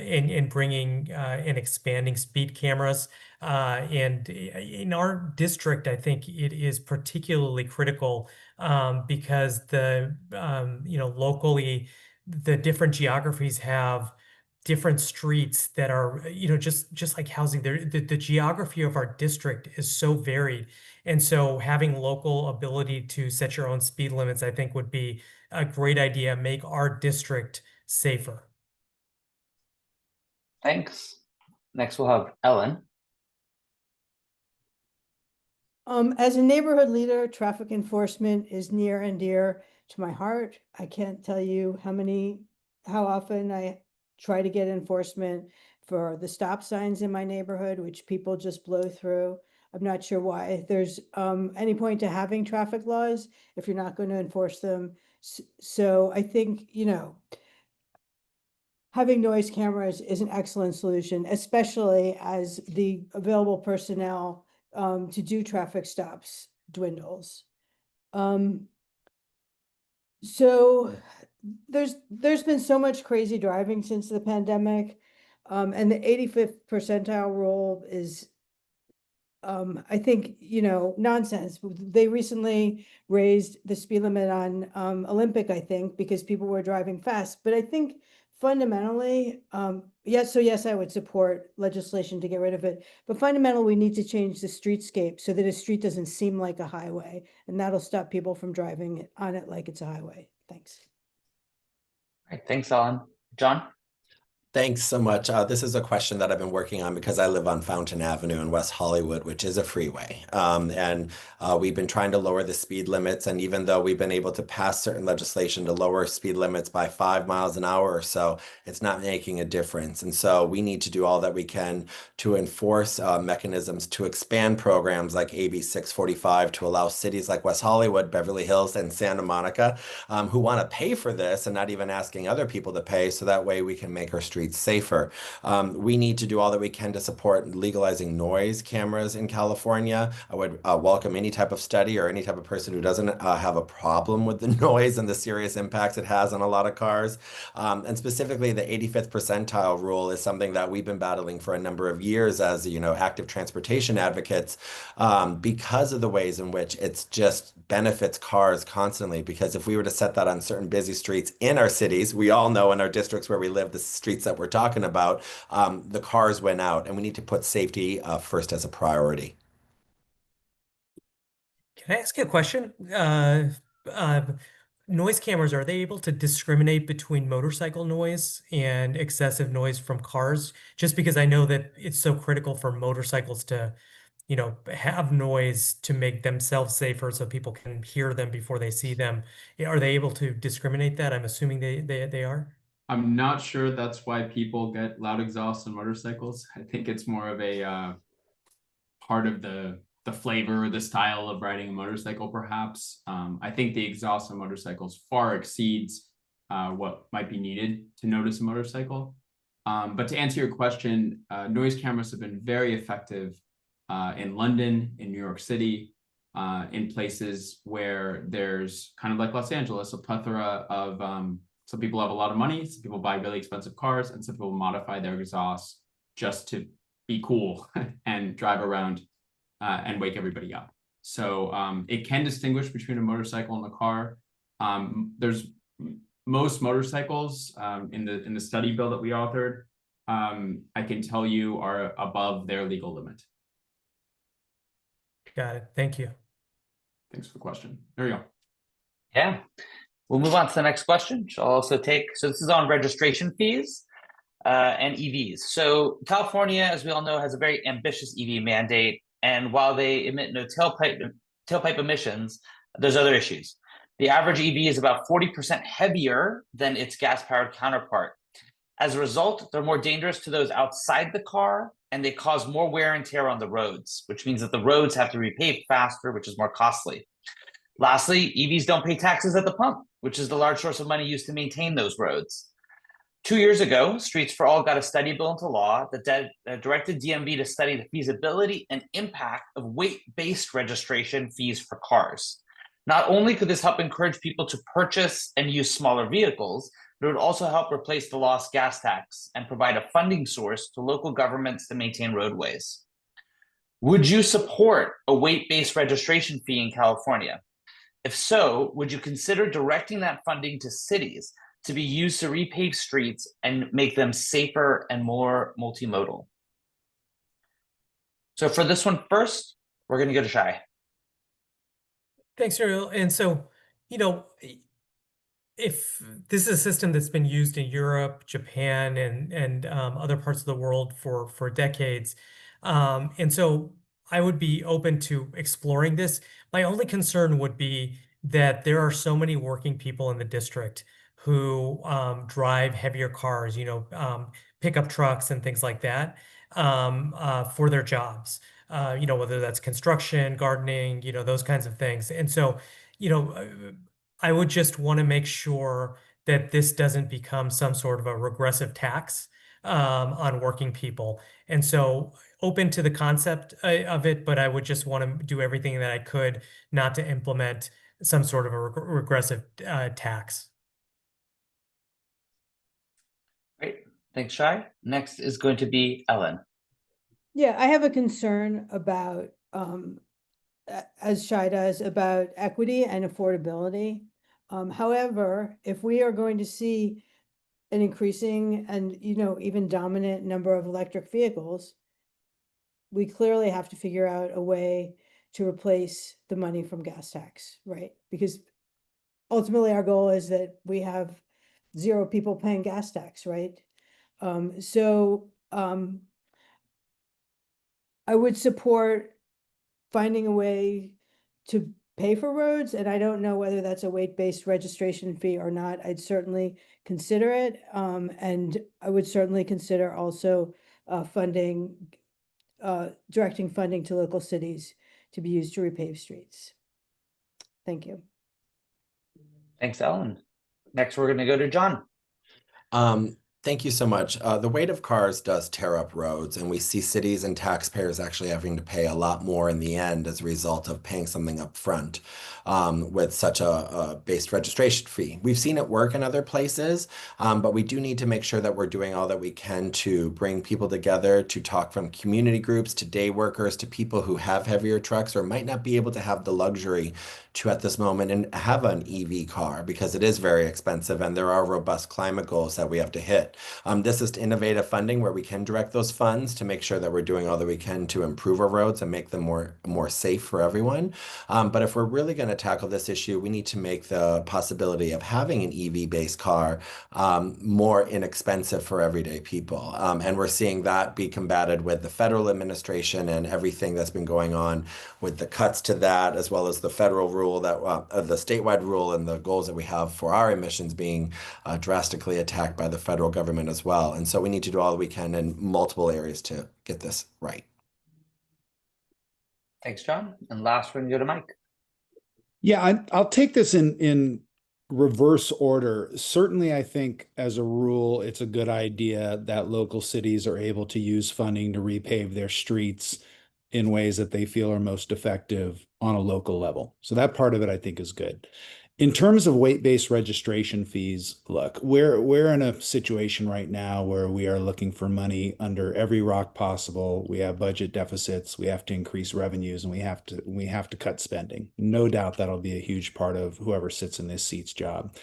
in bringing and expanding speed cameras. And in our district, I think it is particularly critical because locally, the different geographies have different streets that are, just like housing. The geography of our district is so varied. And so having local ability to set your own speed limits, I think, would be a great idea, make our district safer. Thanks. Next, we'll have Ellen. As a neighborhood leader, traffic enforcement is near and dear to my heart. I can't tell you how often I try to get enforcement for the stop signs in my neighborhood, which people just blow through. I'm not sure why there's any point to having traffic laws if you're not going to enforce them. So I think, having noise cameras is an excellent solution, especially as the available personnel to do traffic stops dwindles. So there's been so much crazy driving since the pandemic, and the 85th percentile rule is I think, nonsense. They recently raised the speed limit on Olympic, I think, because people were driving fast. But I think fundamentally, yes, I would support legislation to get rid of it. But fundamentally, we need to change the streetscape so that a street doesn't seem like a highway, and that'll stop people from driving on it like it's a highway. Thanks. All right, thanks, Ellen. John? Thanks so much. This is a question that I've been working on because I live on Fountain Avenue in West Hollywood, which is a freeway. And we've been trying to lower the speed limits. And even though we've been able to pass certain legislation to lower speed limits by 5 miles an hour or so, it's not making a difference. And so we need to do all that we can to enforce mechanisms to expand programs like AB 645 to allow cities like West Hollywood, Beverly Hills, and Santa Monica who want to pay for this and not even asking other people to pay, so that way we can make our streets safer. We need to do all that we can to support legalizing noise cameras in California. I would welcome any type of study or any type of person who doesn't have a problem with the noise and the serious impacts it has on a lot of cars. And specifically, the 85th percentile rule is something that we've been battling for a number of years as, active transportation advocates, because of the ways in which it's just benefits cars constantly. Because if we were to set that on certain busy streets in our cities, we all know in our districts where we live, the streets that we're talking about, the cars went out, and we need to put safety first as a priority. Can I ask you a question? Noise cameras, are they able to discriminate between motorcycle noise and excessive noise from cars? Just because I know that it's so critical for motorcycles to, have noise to make themselves safer so people can hear them before they see them. Are they able to discriminate that? I'm assuming they are. I'm not sure that's why people get loud exhausts on motorcycles. I think it's more of a part of the flavor, the style of riding a motorcycle, perhaps. I think the exhaust on motorcycles far exceeds what might be needed to notice a motorcycle. But to answer your question, noise cameras have been very effective in London, in New York City, in places where there's kind of like Los Angeles, a plethora of some people have a lot of money, some people buy really expensive cars, and some people modify their exhausts just to be cool and drive around and wake everybody up. So it can distinguish between a motorcycle and a car. There's most motorcycles in the study bill that we authored, I can tell you, are above their legal limit. Got it. Thank you. Thanks for the question. There you go. Yeah. We'll move on to the next question, which I'll also take. So this is on registration fees and EVs. So California, as we all know, has a very ambitious EV mandate. And while they emit no tailpipe emissions, there's other issues. The average EV is about 40% heavier than its gas-powered counterpart. As a result, they're more dangerous to those outside the car, and they cause more wear and tear on the roads, which means that the roads have to be repaved faster, which is more costly. Lastly, EVs don't pay taxes at the pump, which is the large source of money used to maintain those roads. 2 years ago, Streets for All got a study bill into law that directed DMV to study the feasibility and impact of weight-based registration fees for cars. Not only could this help encourage people to purchase and use smaller vehicles, but it would also help replace the lost gas tax and provide a funding source to local governments to maintain roadways. Would you support a weight-based registration fee in California? If so, would you consider directing that funding to cities to be used to repave streets and make them safer and more multimodal? So for this one first, we're going to go to Shai. Thanks, Ariel. And so, if this is a system that's been used in Europe, Japan, and other parts of the world for decades, and so I would be open to exploring this. My only concern would be that there are so many working people in the district who drive heavier cars, pickup trucks and things like that, for their jobs. Whether that's construction, gardening, those kinds of things. And so, I would just want to make sure that this doesn't become some sort of a regressive tax on working people. And so open to the concept of it, but I would just want to do everything that I could not to implement some sort of a regressive tax. Great. Thanks, Shai. Next is going to be Ellen. Yeah, I have a concern about, as Shai does, about equity and affordability. However, if we are going to see an increasing and, even dominant number of electric vehicles, we clearly have to figure out a way to replace the money from gas tax, right? Because ultimately our goal is that we have 0 people paying gas tax, right? I would support finding a way to pay for roads, and I don't know whether that's a weight-based registration fee or not. I'd certainly consider it, and I would certainly consider also directing funding to local cities to be used to repave streets. Thank you. Thanks, Ellen. Next, we're going to go to John. Thank you so much. The weight of cars does tear up roads, and we see cities and taxpayers actually having to pay a lot more in the end as a result of paying something up front with such a based registration fee. We've seen it work in other places, but we do need to make sure that we're doing all that we can to bring people together, to talk from community groups to day workers to people who have heavier trucks or might not be able to have the luxury to at this moment and have an EV car because it is very expensive and there are robust climate goals that we have to hit. it. This is innovative funding where we can direct those funds to make sure that we're doing all that we can to improve our roads and make them more safe for everyone. But if we're really going to tackle this issue, we need to make the possibility of having an EV-based car more inexpensive for everyday people. And we're seeing that be combated with the federal administration and everything that's been going on with the cuts to that, as well as the federal rule that the statewide rule and the goals that we have for our emissions being drastically attacked by the federal government as well. And so we need to do all that we can in multiple areas to get this right. Thanks, John. And last, we're going to go to Mike. Yeah, I'll take this in reverse order. Certainly, I think as a rule, it's a good idea that local cities are able to use funding to repave their streets in ways that they feel are most effective on a local level. So that part of it, I think, is good. In terms of weight-based registration fees, look, we're in a situation right now where we are looking for money under every rock possible. We have budget deficits, we have to increase revenues, and we have to cut spending. No doubt that'll be a huge part of whoever sits in this seat's job.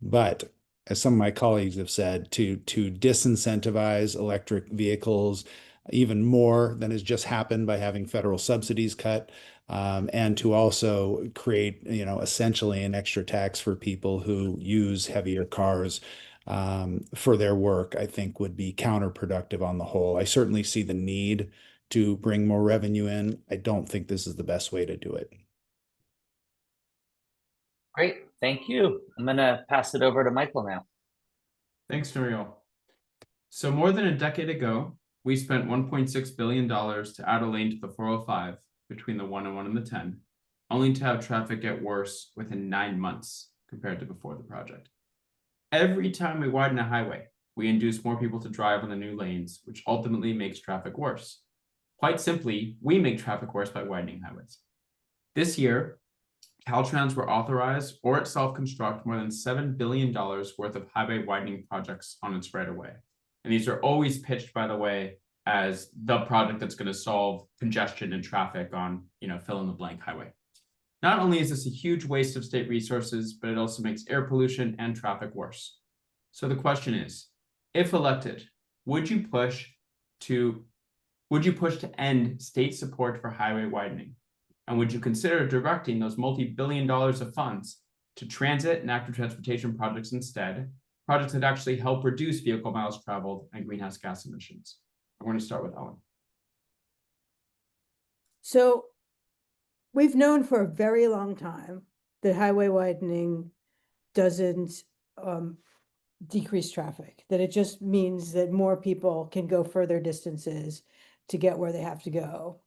But as some of my colleagues have said, to disincentivize electric vehicles even more than has just happened by having federal subsidies cut, and to also create, essentially an extra tax for people who use heavier cars for their work, I think would be counterproductive on the whole. I certainly see the need to bring more revenue in. I don't think this is the best way to do it. Great, thank you. I'm going to pass it over to Michael now. Thanks, Nouriel. So more than a decade ago, we spent $1.6 billion to add a lane to the 405 between the 101 and the 10, only to have traffic get worse within 9 months compared to before the project. Every time we widen a highway, we induce more people to drive on the new lanes, which ultimately makes traffic worse. Quite simply, we make traffic worse by widening highways. This year, Caltrans were authorized or itself construct more than $7 billion worth of highway widening projects on its right-of-way. And these are always pitched, by the way, as the project that's going to solve congestion and traffic on, fill in the blank highway. Not only is this a huge waste of state resources, but it also makes air pollution and traffic worse. So the question is, if elected, would you push to end state support for highway widening? And would you consider directing those multi-billion dollars of funds to transit and active transportation projects instead, projects that actually help reduce vehicle miles traveled and greenhouse gas emissions? I'm going to start with Ellen. So we've known for a very long time that highway widening doesn't decrease traffic, that it just means that more people can go further distances to get where they have to go.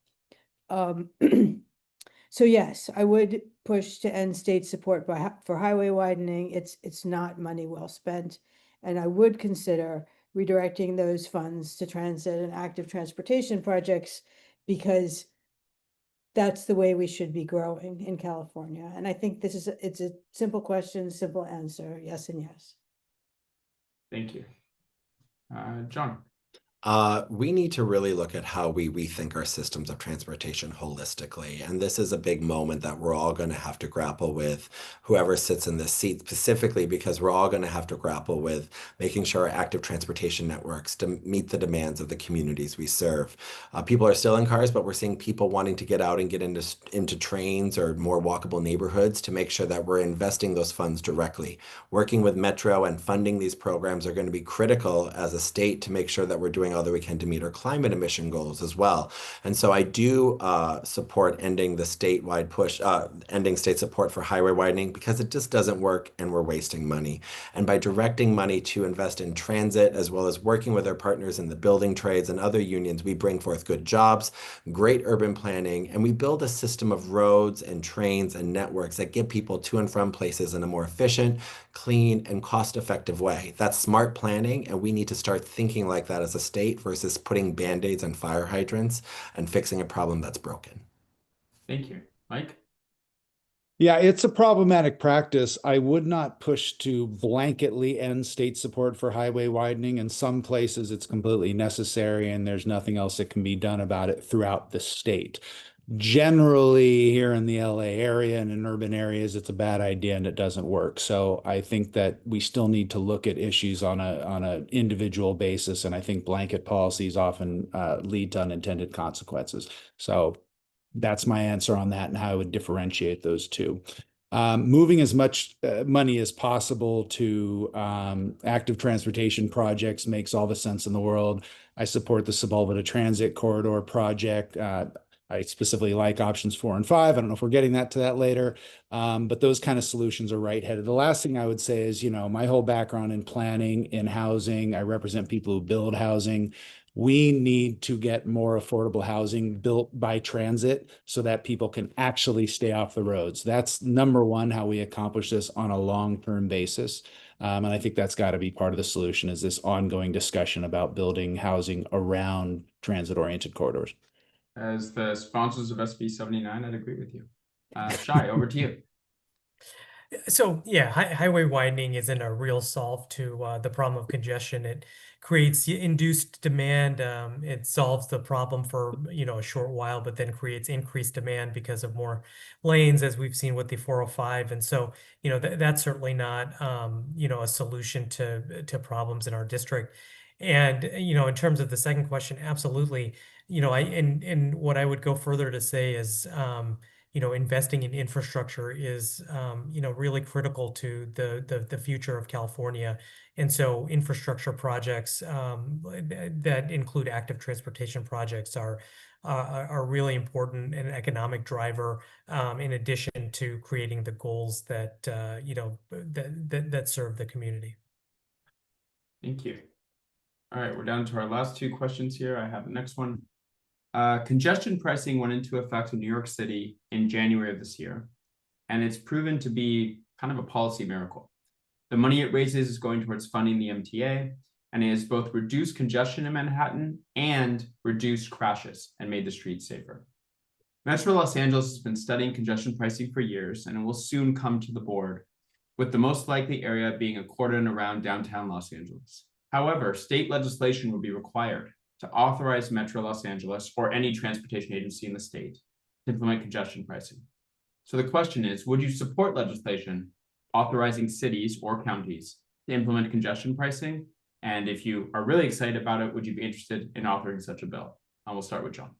So yes, I would push to end state support for highway widening. It's not money well spent, and I would consider redirecting those funds to transit and active transportation projects, because that's the way we should be growing in California. And I think it's a simple question, simple answer, yes and yes. Thank you. John. We need to really look at how we rethink our systems of transportation holistically. And this is a big moment that we're all going to have to grapple with, whoever sits in this seat specifically, because we're all going to have to grapple with making sure our active transportation networks to meet the demands of the communities we serve. People are still in cars, but we're seeing people wanting to get out and get into trains or more walkable neighborhoods to make sure that we're investing those funds directly. Working with Metro and funding these programs are going to be critical as a state to make sure that we're doing all that we can to meet our climate emission goals as well. And so I do support ending the statewide push, ending state support for highway widening, because it just doesn't work and we're wasting money. And by directing money to invest in transit, as well as working with our partners in the building trades and other unions, we bring forth good jobs, great urban planning, and we build a system of roads and trains and networks that get people to and from places in a more efficient, clean, and cost-effective way. That's smart planning, and we need to start thinking like that as a state versus putting band-aids on fire hydrants and fixing a problem that's broken. Thank you. Mike? Yeah, it's a problematic practice. I would not push to blanketly end state support for highway widening. In some places, it's completely necessary and there's nothing else that can be done about it throughout the state. Generally, here in the LA area and in urban areas, it's a bad idea and it doesn't work. So I think that we still need to look at issues on a individual basis, and I think blanket policies often lead to unintended consequences. So that's my answer on that and how I would differentiate those two. Moving as much money as possible to active transportation projects makes all the sense in the world. I support the Suburban Transit Corridor project. I specifically like options 4 and 5. I don't know if we're getting to that later, but those kind of solutions are right-headed. The last thing I would say is, my whole background in planning, in housing, I represent people who build housing. We need to get more affordable housing built by transit so that people can actually stay off the roads. That's number one, how we accomplish this on a long-term basis. And I think that's got to be part of the solution, is this ongoing discussion about building housing around transit-oriented corridors. As the sponsors of SB 79, I'd agree with you. Shai, over to you. So yeah, highway widening isn't a real solve to the problem of congestion. It creates induced demand. It solves the problem for a short while, but then creates increased demand because of more lanes, as we've seen with the 405. And so that's certainly not a solution to problems in our district. And in terms of the second question, absolutely. And what I would go further to say is investing in infrastructure is, really critical to the future of California. And so infrastructure projects that include active transportation projects are really important and an economic driver, in addition to creating the goals that that serve the community. Thank you. All right, we're down to our last two questions here. I have the next one. Congestion pricing went into effect in New York City in January of this year, and it's proven to be kind of a policy miracle. The money it raises is going towards funding the MTA, and it has both reduced congestion in Manhattan and reduced crashes and made the streets safer. Metro Los Angeles has been studying congestion pricing for years, and it will soon come to the board, with the most likely area being a cordon around downtown Los Angeles. However, state legislation will be required to authorize Metro Los Angeles or any transportation agency in the state to implement congestion pricing. So the question is, would you support legislation authorizing cities or counties to implement congestion pricing? And if you are really excited about it, would you be interested in authoring such a bill? And we'll start with John.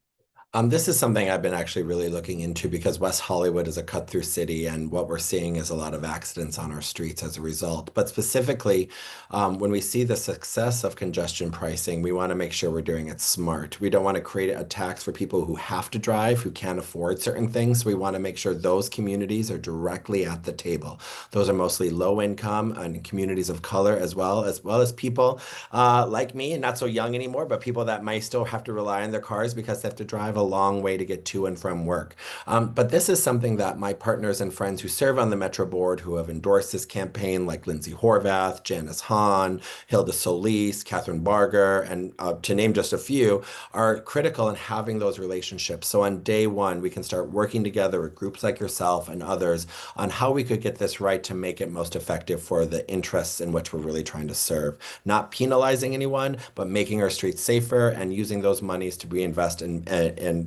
This is something I've been actually really looking into because West Hollywood is a cut-through city, and what we're seeing is a lot of accidents on our streets as a result. But specifically, when we see the success of congestion pricing, we want to make sure we're doing it smart. We don't want to create a tax for people who have to drive, who can't afford certain things. So we want to make sure those communities are directly at the table. Those are mostly low income and communities of color, as well as people like me, and not so young anymore, but people that might still have to rely on their cars because they have to drive a long way to get to and from work. But this is something that my partners and friends who serve on the Metro board, who have endorsed this campaign, like Lindsay Horvath, Janice Hahn, Hilda Solis, Catherine Barger, and to name just a few, are critical in having those relationships. So on day one, we can start working together with groups like yourself and others on how we could get this right to make it most effective for the interests in which we're really trying to serve. Not penalizing anyone, but making our streets safer and using those monies to reinvest in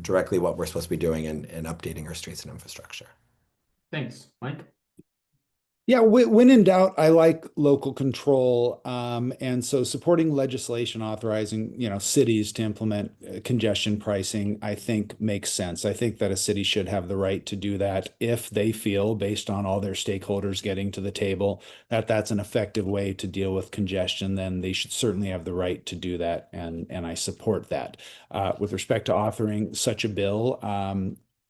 directly what we're supposed to be doing in updating our streets and infrastructure. Thanks, Mike. Yeah, when in doubt, I like local control. And so supporting legislation authorizing, cities to implement congestion pricing, I think makes sense. I think that a city should have the right to do that if they feel, based on all their stakeholders getting to the table, that that's an effective way to deal with congestion, then they should certainly have the right to do that. And I support that. With respect to authoring such a bill,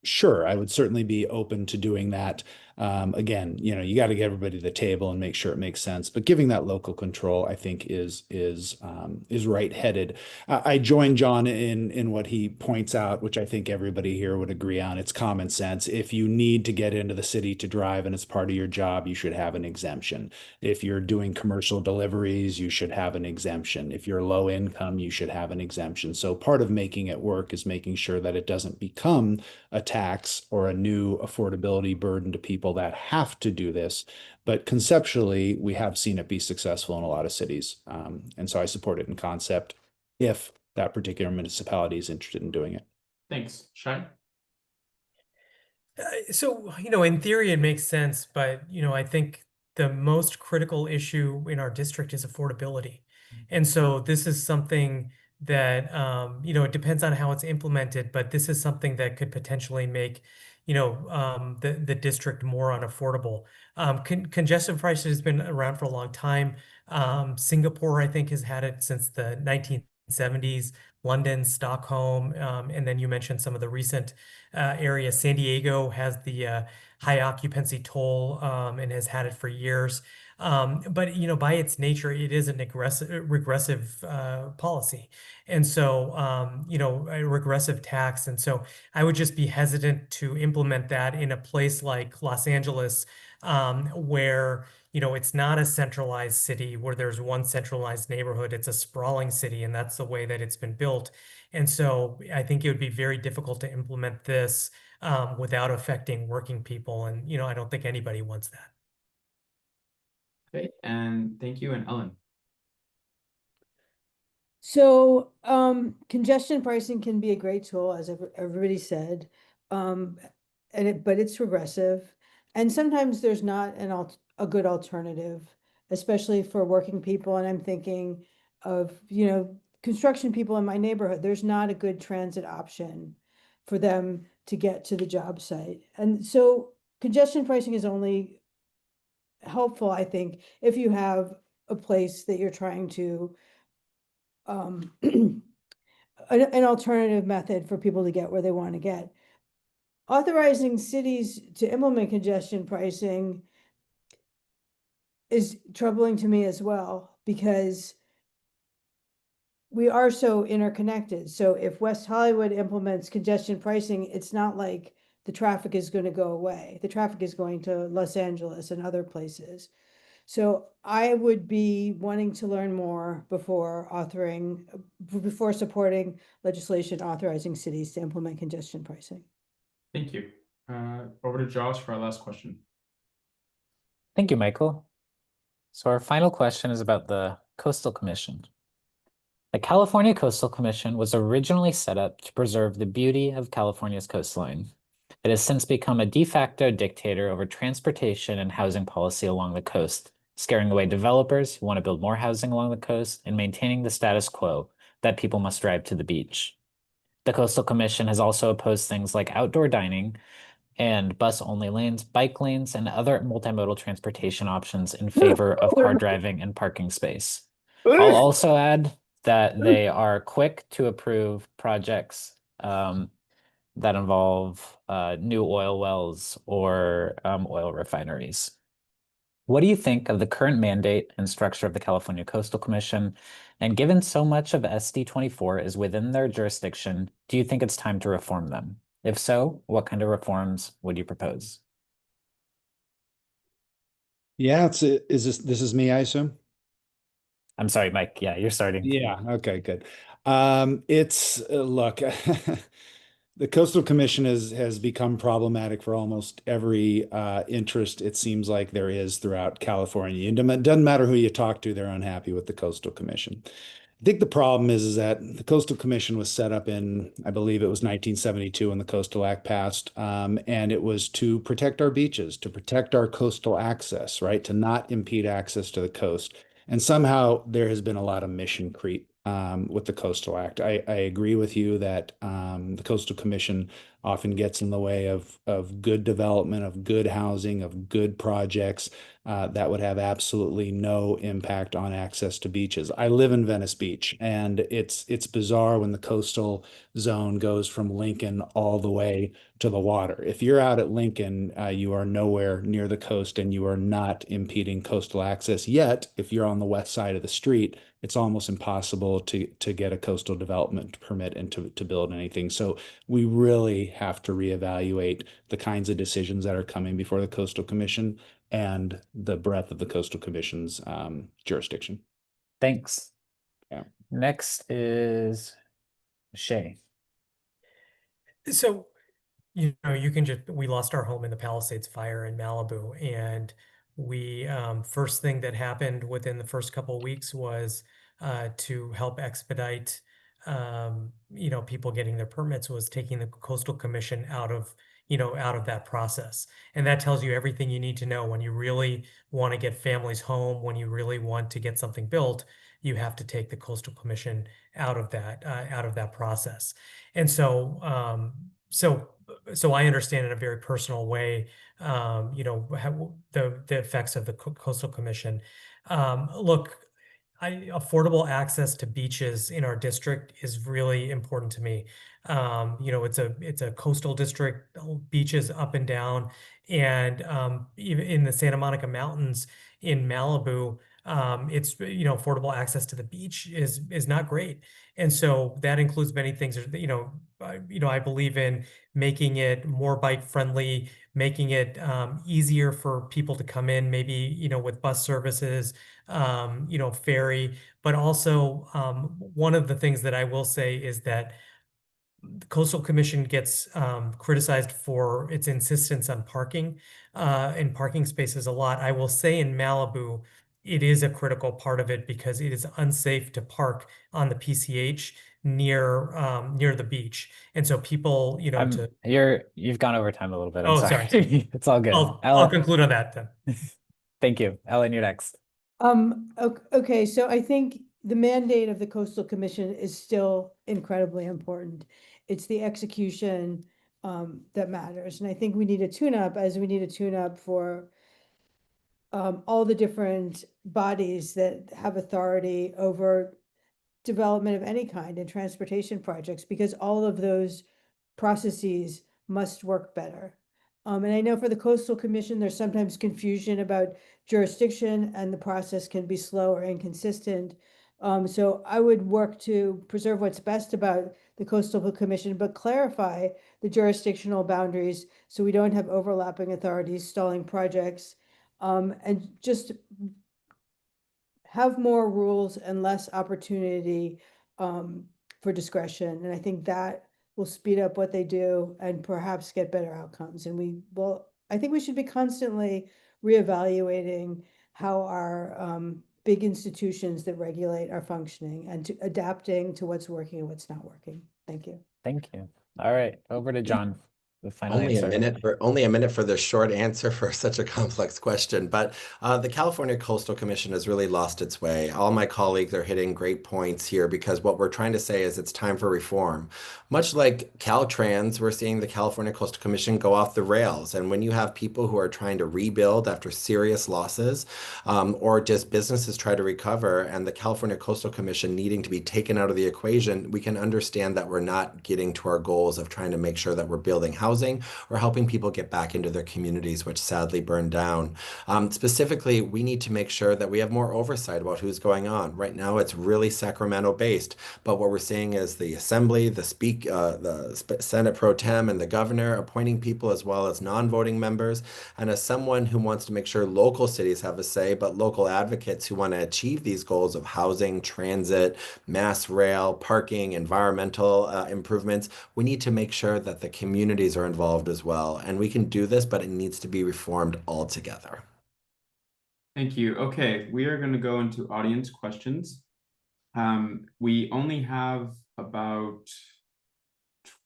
sure, I would certainly be open to doing that. Again, you got to get everybody to the table and make sure it makes sense. But giving that local control, I think, is right-headed. I join John in what he points out, which I think everybody here would agree on. It's common sense. If you need to get into the city to drive and it's part of your job, you should have an exemption. If you're doing commercial deliveries, you should have an exemption. If you're low income, you should have an exemption. So part of making it work is making sure that it doesn't become a tax or a new affordability burden to people that have to do this. But conceptually, we have seen it be successful in a lot of cities. And so I support it in concept if that particular municipality is interested in doing it. Thanks. Shai? So, in theory, it makes sense, but, I think the most critical issue in our district is affordability. And so this is something that, it depends on how it's implemented, but this is something that could potentially make, the district more unaffordable. Congestion pricing has been around for a long time. Singapore, I think, has had it since the 1970s. London, Stockholm, and then you mentioned some of the recent areas. San Diego has the high occupancy toll and has had it for years. But by its nature, it is an regressive policy, and so a regressive tax. And so I would just be hesitant to implement that in a place like Los Angeles, where it's not a centralized city where there's one centralized neighborhood. It's a sprawling city, and that's the way that it's been built. And so I think it would be very difficult to implement this without affecting working people. And, I don't think anybody wants that. Okay, and thank you, and Ellen. So, congestion pricing can be a great tool, as everybody said. But it's regressive. And sometimes there's not a good alternative, especially for working people. And I'm thinking of, construction people in my neighborhood. There's not a good transit option for them to get to the job site. And so congestion pricing is only helpful, I think, if you have a place that you're trying to an alternative method for people to get where they want to get. Authorizing cities to implement congestion pricing is troubling to me as well, because we are so interconnected. So if West Hollywood implements congestion pricing, it's not like the traffic is going to go away. The traffic is going to Los Angeles and other places. So I would be wanting to learn more before supporting legislation authorizing cities to implement congestion pricing. Thank you. Over to Josh for our last question. Thank you, Michael. So our final question is about the Coastal Commission. The California Coastal Commission was originally set up to preserve the beauty of California's coastline. It has since become a de facto dictator over transportation and housing policy along the coast, scaring away developers who want to build more housing along the coast and maintaining the status quo that people must drive to the beach. The Coastal Commission has also opposed things like outdoor dining and bus-only lanes, bike lanes, and other multimodal transportation options in favor of car driving and parking space. I'll also add that they are quick to approve projects that involve new oil wells or oil refineries. What do you think of the current mandate and structure of the California Coastal Commission? And given so much of SD 24 is within their jurisdiction, do you think it's time to reform them? If so, what kind of reforms would you propose? Yeah, this is me, I assume? I'm sorry, Mike. Yeah, you're starting. Yeah, okay, good. Look, the Coastal Commission has become problematic for almost every interest it seems like there is throughout California. It doesn't matter who you talk to, they're unhappy with the Coastal Commission. I think the problem is that the Coastal Commission was set up in, I believe it was 1972 when the Coastal Act passed, and it was to protect our beaches, to protect our coastal access, right? To not impede access to the coast. And somehow there has been a lot of mission creep with the Coastal Act. I agree with you that the Coastal Commission often gets in the way of good development, of good housing, of good projects that would have absolutely no impact on access to beaches. I live in Venice Beach, and it's bizarre when the coastal zone goes from Lincoln all the way to the water. If you're out at Lincoln, you are nowhere near the coast and you are not impeding coastal access. Yet, if you're on the west side of the street, it's almost impossible to get a coastal development permit and to build anything. So we really have to reevaluate the kinds of decisions that are coming before the Coastal Commission and the breadth of the Coastal Commission's jurisdiction. Thanks. Yeah. Next is Shay. So, we lost our home in the Palisades fire in Malibu, and we first thing that happened within the first couple of weeks was to help expedite people getting their permits, was taking the Coastal Commission out of out of that process. And that tells you everything you need to know when you really want to get families home, when you really want to get something built. You have to take the Coastal Commission out of that process. And so I understand in a very personal way, how the effects of the Coastal Commission. Look, affordable access to beaches in our district is really important to me. It's a coastal district, beaches up and down, and even in the Santa Monica Mountains in Malibu, it's affordable access to the beach is not great, and so that includes many things. I believe in making it more bike friendly, making it easier for people to come in, maybe with bus services, ferry, but also one of the things that I will say is that the Coastal Commission gets criticized for its insistence on parking and parking spaces a lot. I will say in Malibu, it is a critical part of it because it is unsafe to park on the PCH near the beach, and so people, You've gone over time a little bit. I'm Oh, sorry. sorry. It's all good. I'll Ellen, conclude on that then. thank you. Ellen, you're next. Okay, so I think the mandate of the Coastal Commission is still incredibly important. It's the execution that matters. And I think we need a tune-up, as we need a tune-up for all the different bodies that have authority over development of any kind in transportation projects, because all of those processes must work better. And I know for the Coastal Commission, there's sometimes confusion about jurisdiction, and the process can be slow or inconsistent. So I would work to preserve what's best about the Coastal Commission, but clarify the jurisdictional boundaries so we don't have overlapping authorities stalling projects, and just have more rules and less opportunity for discretion. And I think that will speed up what they do and perhaps get better outcomes. And I think we should be constantly reevaluating how our big institutions that regulate are functioning and adapting to what's working and what's not working. Thank you. Thank you. All right, over to John. The final Only answer. a minute for the short answer for such a complex question. But the California Coastal Commission has really lost its way. All my colleagues are hitting great points here because what we're trying to say is it's time for reform. Much like Caltrans, we're seeing the California Coastal Commission go off the rails. And when you have people who are trying to rebuild after serious losses, or just businesses try to recover, and the California Coastal Commission needing to be taken out of the equation, we can understand that we're not getting to our goals of trying to make sure that we're building housing or helping people get back into their communities, which sadly burned down. Specifically, we need to make sure that we have more oversight about who's going on. Right now, it's really Sacramento based, but what we're seeing is the Assembly, the Senate Pro Tem, and the governor appointing people as well as non-voting members. And as someone who wants to make sure local cities have a say, but local advocates who want to achieve these goals of housing, transit, mass rail, parking, environmental improvements, we need to make sure that the communities are involved as well. And we can do this, but it needs to be reformed altogether. Thank you. Okay, we are going to go into audience questions. We only have about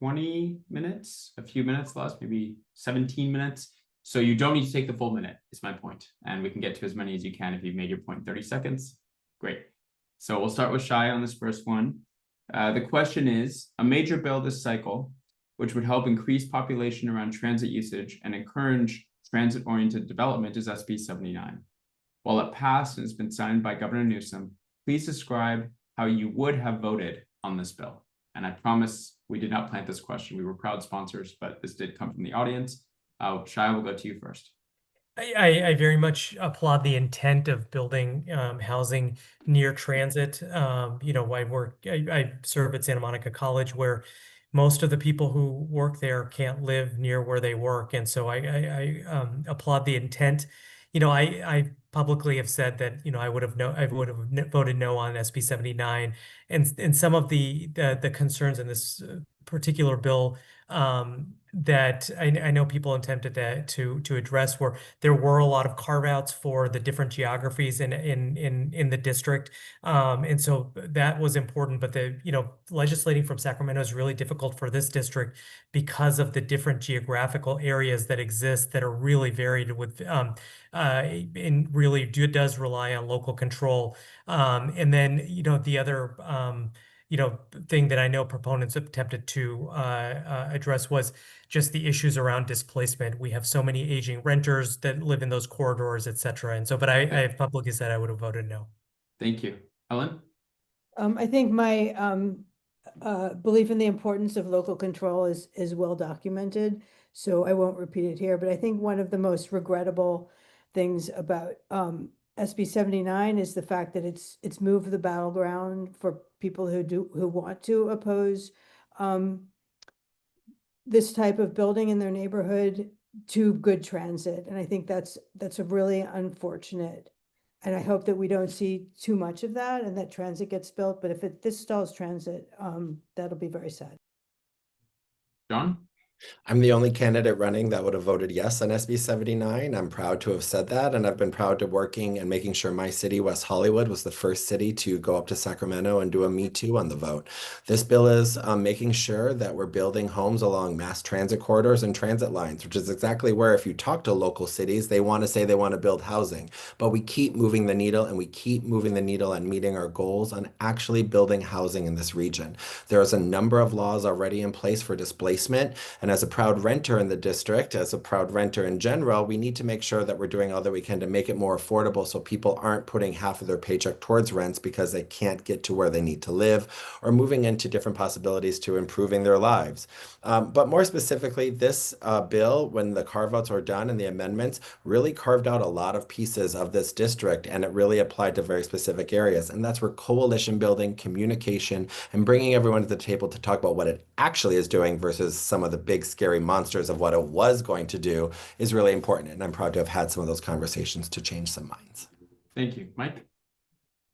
20 minutes, a few minutes left, maybe 17 minutes. So you don't need to take the full minute, is my point. And we can get to as many as you can if you've made your point in 30 seconds. Great. So we'll start with Shai on this first one. The question is, a major bill this cycle, which would help increase population around transit usage and encourage transit-oriented development, is SB 79. While it passed and has been signed by Governor Newsom, please describe how you would have voted on this bill. And I promise we did not plant this question. We were proud sponsors, but this did come from the audience. Shai, we'll go to you first. I very much applaud the intent of building housing near transit. I serve at Santa Monica College, where most of the people who work there can't live near where they work, and so I applaud the intent. I publicly have said that I would have voted no on SB 79, and some of the concerns in this particular bill that I know people attempted to address, where there were a lot of carve outs for the different geographies in the district, and so that was important. But legislating from Sacramento is really difficult for this district because of the different geographical areas that exist that are really varied with and really does rely on local control. And then the other thing that I know proponents have attempted to address was just the issues around displacement. We have so many aging renters that live in those corridors, et cetera. And so, but I have publicly said I would have voted no. Thank you. Ellen? I think my belief in the importance of local control is well documented, so I won't repeat it here. But I think one of the most regrettable things about SB 79 is the fact that it's moved the battleground for people who want to oppose this type of building in their neighborhood to good transit, and I think that's a really unfortunate. And I hope that we don't see too much of that and that transit gets built. But if this stalls transit, that'll be very sad. John? I'm the only candidate running that would have voted yes on SB 79. I'm proud to have said that, and I've been proud to working and making sure my city, West Hollywood, was the first city to go up to Sacramento and do a Me Too on the vote. This bill is making sure that we're building homes along mass transit corridors and transit lines, which is exactly where, if you talk to local cities, they want to say they want to build housing. But we keep moving the needle, and we keep moving the needle and meeting our goals on actually building housing in this region. There's a number of laws already in place for displacement, and as a proud renter in the district, as a proud renter in general, we need to make sure that we're doing all that we can to make it more affordable so people aren't putting half of their paycheck towards rents because they can't get to where they need to live, or moving into different possibilities to improving their lives. But more specifically, this bill, when the carve-outs are done and the amendments, really carved out a lot of pieces of this district, and it really applied to very specific areas. And that's where coalition building, communication, and bringing everyone to the table to talk about what it actually is doing versus some of the big scary monsters of what it was going to do is really important. And I'm proud to have had some of those conversations to change some minds. Thank you. Mike?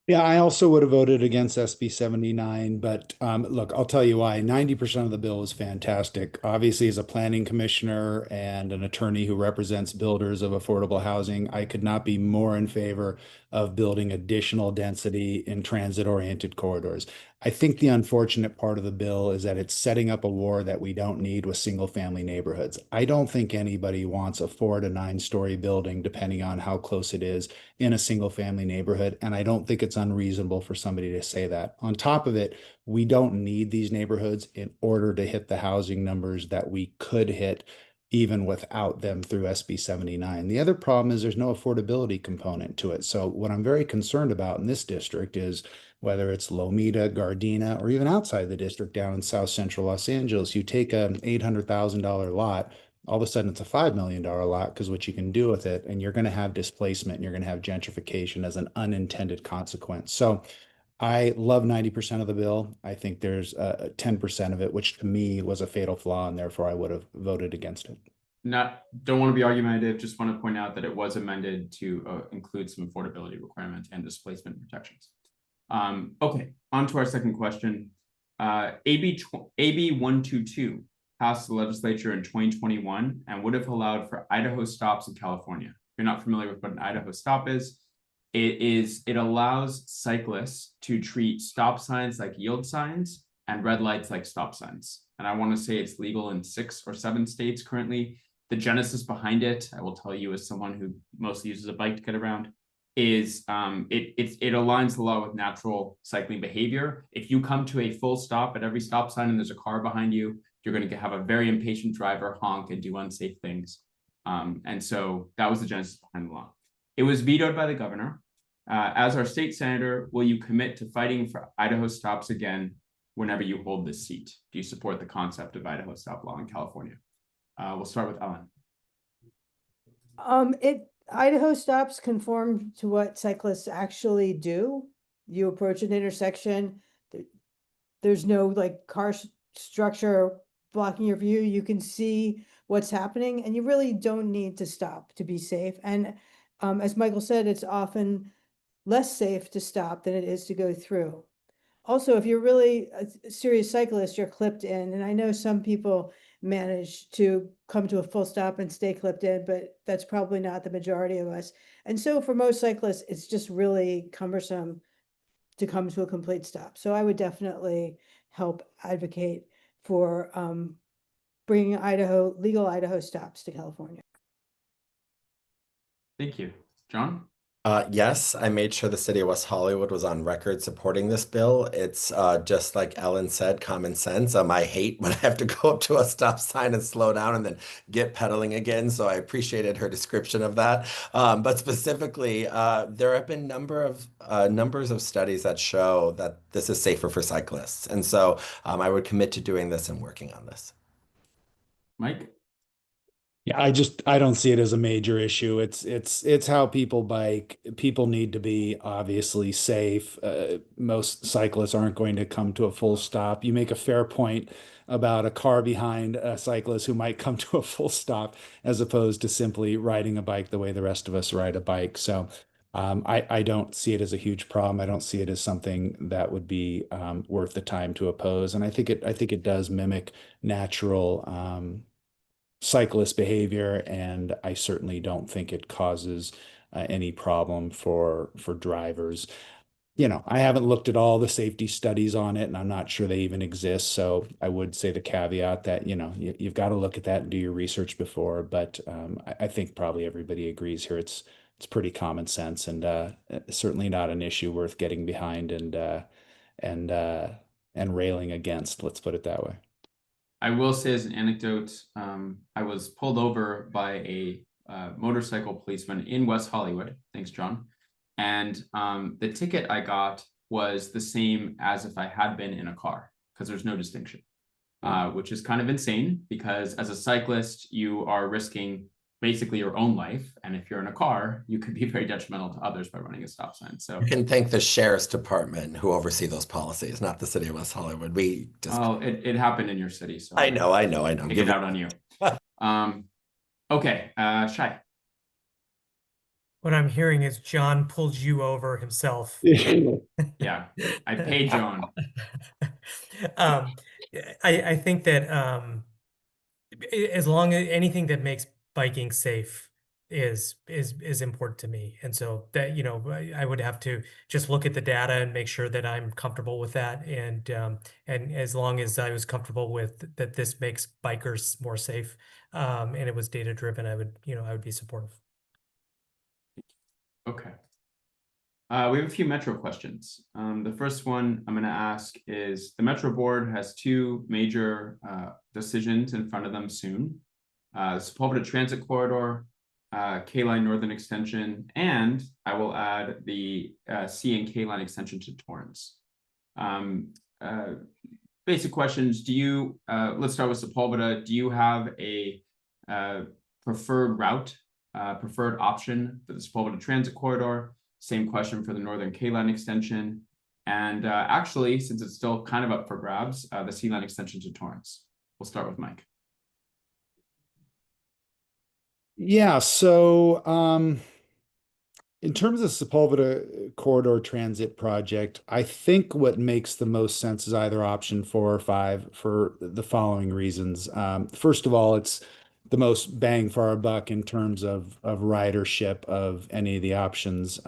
Yeah, I also would have voted against SB 79, but look, I'll tell you why. 90% of the bill is fantastic. Obviously, as a planning commissioner and an attorney who represents builders of affordable housing, I could not be more in favor of building additional density in transit-oriented corridors. I think the unfortunate part of the bill is that it's setting up a war that we don't need with single-family neighborhoods. I don't think anybody wants a 4 to 9 story building, depending on how close it is, in a single-family neighborhood, and I don't think it's unreasonable for somebody to say that. On top of it, we don't need these neighborhoods in order to hit the housing numbers that we could hit even without them through SB 79. The other problem is there's no affordability component to it. So what I'm very concerned about in this district is whether it's Lomita, Gardena, or even outside the district down in South Central Los Angeles, you take an $800,000 lot, all of a sudden it's a $5 million lot because what you can do with it, and you're going to have displacement and you're going to have gentrification as an unintended consequence. So I love 90% of the bill. I think there's 10% of it, which to me was a fatal flaw, and therefore I would have voted against it. Don't want to be argumentative, just want to point out that it was amended to include some affordability requirements and displacement protections. Okay, on to our second question. AB 122 passed the legislature in 2021 and would have allowed for Idaho stops in California. If you're not familiar with what an Idaho stop is, it allows cyclists to treat stop signs like yield signs and red lights like stop signs. And I want to say it's legal in 6 or 7 states currently. The genesis behind it, I will tell you as someone who mostly uses a bike to get around, is it aligns the law with natural cycling behavior. If you come to a full stop at every stop sign and there's a car behind you, you're going to have a very impatient driver honk and do unsafe things. And so that was the genesis behind the law. It was vetoed by the governor. As our state senator, will you commit to fighting for Idaho stops again whenever you hold this seat? Do you support the concept of Idaho stop law in California? We'll start with Ellen. Idaho stops conform to what cyclists actually do. You approach an intersection, there's no like car structure blocking your view. You can see what's happening, and you really don't need to stop to be safe. And as Michael said, it's often less safe to stop than it is to go through. Also, if you're really a serious cyclist, you're clipped in. And I know some people manage to come to a full stop and stay clipped in, but that's probably not the majority of us. And so for most cyclists, it's just really cumbersome to come to a complete stop. So I would definitely help advocate for bringing legal Idaho stops to California. Thank you. John? Yes, I made sure the city of West Hollywood was on record supporting this bill. It's just like Ellen said, common sense. I hate when I have to go up to a stop sign and slow down and then get pedaling again. So I appreciated her description of that. But specifically, there have been numbers of studies that show that this is safer for cyclists. And so I would commit to doing this and working on this. Mike? Yeah, I don't see it as a major issue. It's how people bike. People need to be obviously safe. Most cyclists aren't going to come to a full stop. You make a fair point about a car behind a cyclist who might come to a full stop as opposed to simply riding a bike the way the rest of us ride a bike. So I don't see it as a huge problem. I don't see it as something that would be worth the time to oppose. And I think it does mimic natural cyclist behavior, and I certainly don't think it causes any problem for drivers. You know, I haven't looked at all the safety studies on it, and I'm not sure they even exist. So I would say the caveat that, you know, you've got to look at that and do your research before. But I think probably everybody agrees here. It's pretty common sense, and certainly not an issue worth getting behind and railing against. Let's put it that way. I will say as an anecdote, I was pulled over by a motorcycle policeman in West Hollywood. Thanks, John. And the ticket I got was the same as if I had been in a car, because there's no distinction, which is kind of insane because as a cyclist, you are risking basically your own life. And if you're in a car, you could be very detrimental to others by running a stop sign. So you can thank the sheriff's department who oversee those policies, not the city of West Hollywood. We just it happened in your city. So I know. Take it out on you. Okay, Shai. What I'm hearing is John pulled you over himself. Yeah, I paid John. I think that as long as anything that makes biking safe is important to me, and so that, you know, I would have to just look at the data and make sure that I'm comfortable with that, and as long as I was comfortable with that this makes bikers more safe, and it was data driven, I would be supportive. Okay. We have a few Metro questions. The first one I'm going to ask is, the Metro Board has two major decisions in front of them soon. The Sepulveda Transit Corridor, K-Line Northern Extension, and I will add the C and K-Line extension to Torrance. Basic questions. Let's start with Sepulveda. Do you have a preferred route, preferred option for the Sepulveda Transit Corridor? Same question for the Northern K-Line extension. And actually, since it's still kind of up for grabs, the C-Line extension to Torrance. We'll start with Mike. Yeah, so in terms of Sepulveda Corridor Transit Project, I think what makes the most sense is either option 4 or 5 for the following reasons. First of all, it's the most bang for our buck in terms of ridership of any of the options.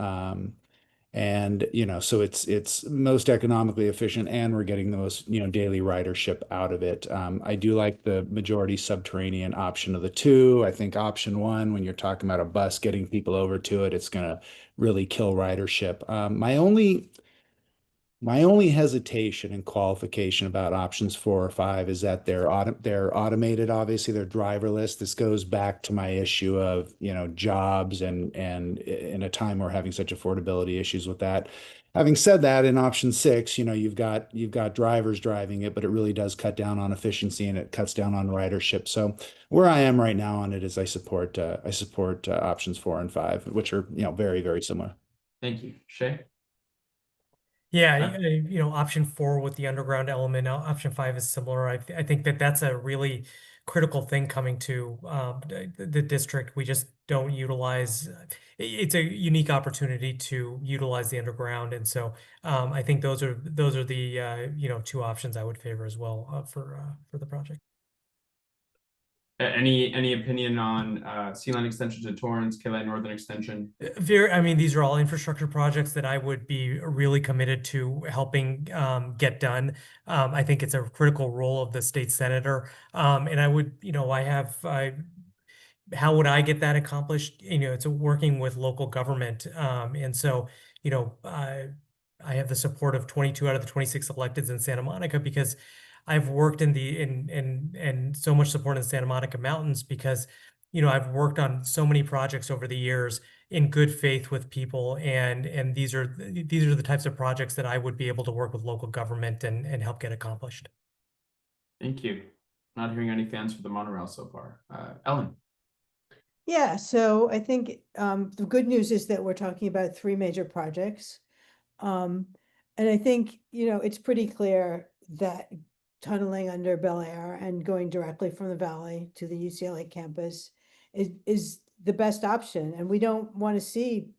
And, you know, so it's most economically efficient, and we're getting the most, you know, daily ridership out of it. I do like the majority subterranean option of the two. I think option 1, when you're talking about a bus getting people over to it, it's going to really kill ridership. My only hesitation and qualification about options 4 or 5 is that they're automated. Obviously, they're driverless. This goes back to my issue of, you know, jobs and in a time we're having such affordability issues with that. Having said that, in option 6, you know, you've got drivers driving it, but it really does cut down on efficiency and it cuts down on ridership. So where I am right now on it is I support options 4 and 5, which are, you know, very, very similar. Thank you. Shay? Yeah, option 4 with the underground element, option 5 is similar. I think that that's a really critical thing coming to the district. We just don't utilize. It's a unique opportunity to utilize the underground, and so I think those are the 2 options I would favor as well for the project. Any opinion on Sea Line Extension to Torrance, K-Line Northern Extension? I mean, these are all infrastructure projects that I would be really committed to helping get done. I think it's a critical role of the state senator. And I would, how would I get that accomplished? It's working with local government. And so, I have the support of 22 out of the 26 electeds in Santa Monica because I've worked and so much support in Santa Monica Mountains because, I've worked on so many projects over the years in good faith with people. And these are the types of projects that I would be able to work with local government and help get accomplished. Thank you. Not hearing any fans for the monorail so far. Ellen. Yeah, so I think the good news is that we're talking about 3 major projects. And I think, it's pretty clear that tunneling under Bel Air and going directly from the valley to the UCLA campus is the best option. And we don't want to see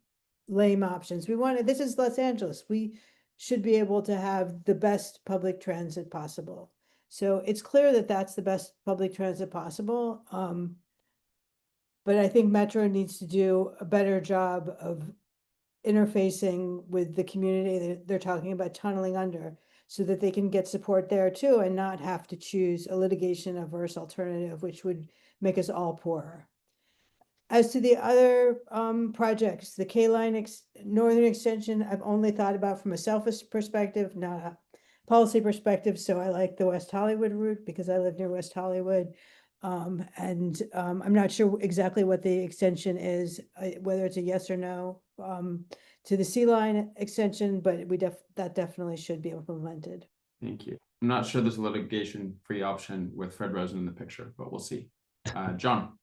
lame options. This is Los Angeles. We should be able to have the best public transit possible. So it's clear that that's the best public transit possible. But I think Metro needs to do a better job of interfacing with the community that they're talking about tunneling under so that they can get support there too and not have to choose a litigation averse alternative, which would make us all poorer. As to the other projects, the K-Line Northern Extension, I've only thought about from a selfish perspective, not a policy perspective. So I like the West Hollywood route because I live near West Hollywood. I'm not sure exactly what the extension is, whether it's a yes or no to the Sea Line extension, but that definitely should be implemented. Thank you. I'm not sure there's a litigation-free option with Fred Rosen in the picture, but we'll see. John.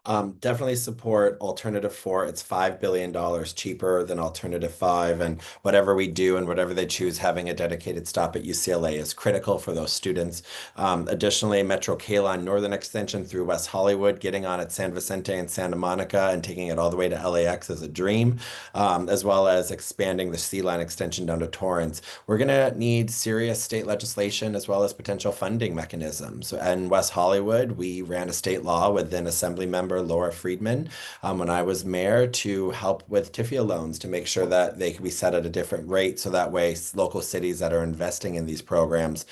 Definitely support alternative 4. It's $5 billion cheaper than alternative 5, and whatever we do and whatever they choose, having a dedicated stop at UCLA is critical for those students. Additionally, Metro K-Line Northern Extension through West Hollywood, getting on at San Vicente and Santa Monica and taking it all the way to LAX is a dream, as well as expanding the Sea Line Extension down to Torrance. We're going to need serious state legislation as well as potential funding mechanisms. In West Hollywood, we ran a state law with then Assembly Member Laura Friedman when I was mayor to help with TIFIA loans to make sure that they could be set at a different rate so that way local cities that are investing in these programs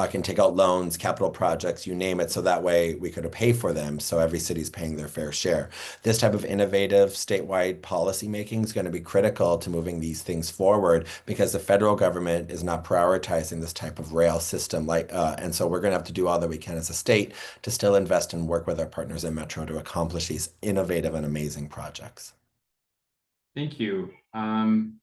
can take out loans, capital projects, you name it, so that way we could pay for them so every city's paying their fair share. This type of innovative statewide policy making is going to be critical to moving these things forward because the federal government is not prioritizing this type of rail system and so we're going to have to do all that we can as a state to still invest and work with our partners in Metro to accomplish these innovative and amazing projects. Thank you. I'm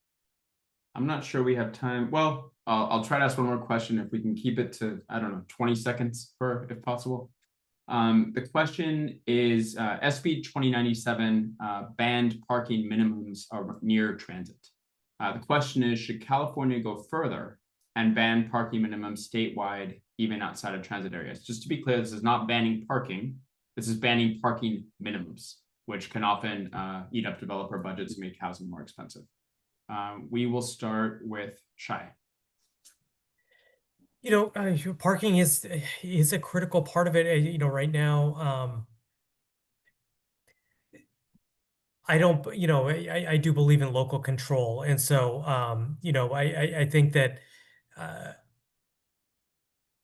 not sure we have time. Well, I'll try to ask one more question if we can keep it to, 20 seconds if possible. The question is SB 2097 banned parking minimums near transit. The question is, should California go further and ban parking minimums statewide, even outside of transit areas? Just to be clear, this is not banning parking. This is banning parking minimums, which can often eat up developer budgets and make housing more expensive. We will start with Shai. Parking is a critical part of it. Right now, I don't, I do believe in local control, and so I think that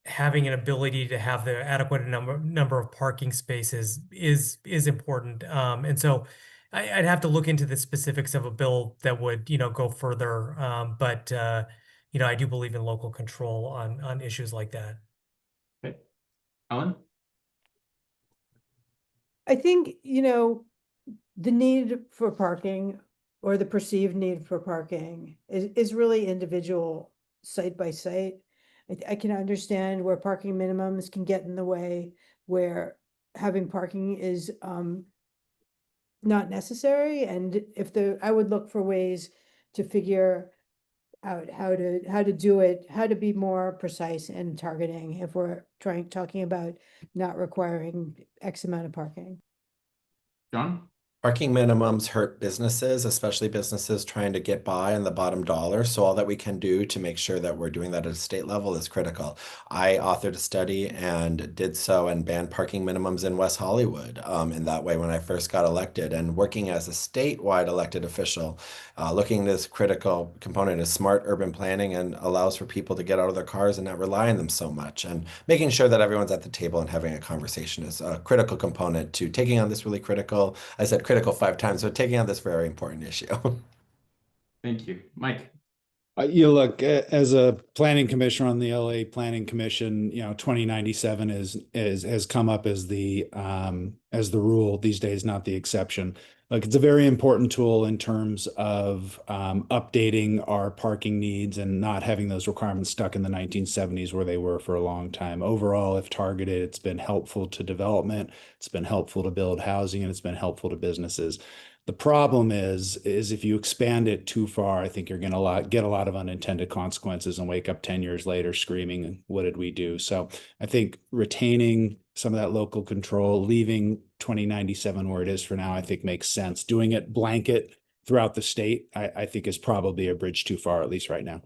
having an ability to have the adequate number of parking spaces is important. And so I'd have to look into the specifics of a bill that would, go further. But I do believe in local control on issues like that. Okay. Ellen? I think, the need for parking or the perceived need for parking is really individual site by site. I can understand where parking minimums can get in the way, where having parking is not necessary. And I would look for ways to figure out how to do it, how to be more precise in targeting if we're talking about not requiring X amount of parking. John? Parking minimums hurt businesses, especially businesses trying to get by on the bottom dollar. So all that we can do to make sure that we're doing that at a state level is critical. I authored a study and did so and banned parking minimums in West Hollywood in that way when I first got elected. And working as a statewide elected official, looking at this critical component is smart urban planning and allows for people to get out of their cars and not rely on them so much. And making sure that everyone's at the table and having a conversation is a critical component to taking on this really critical, I said critical 5 times, but taking on this very important issue. Thank you. Mike? You look, as a planning commissioner on the LA Planning Commission, 2097 has come up as the rule these days, not the exception. Like, it's a very important tool in terms of updating our parking needs and not having those requirements stuck in the 1970s where they were for a long time. Overall, if targeted, it's been helpful to development, it's been helpful to build housing, and it's been helpful to businesses. The problem is if you expand it too far, I think you're going to get a lot of unintended consequences and wake up 10 years later screaming, what did we do? So I think retaining some of that local control, leaving 2097 where it is for now, I think makes sense. Doing it blanket throughout the state, I think is probably a bridge too far, at least right now.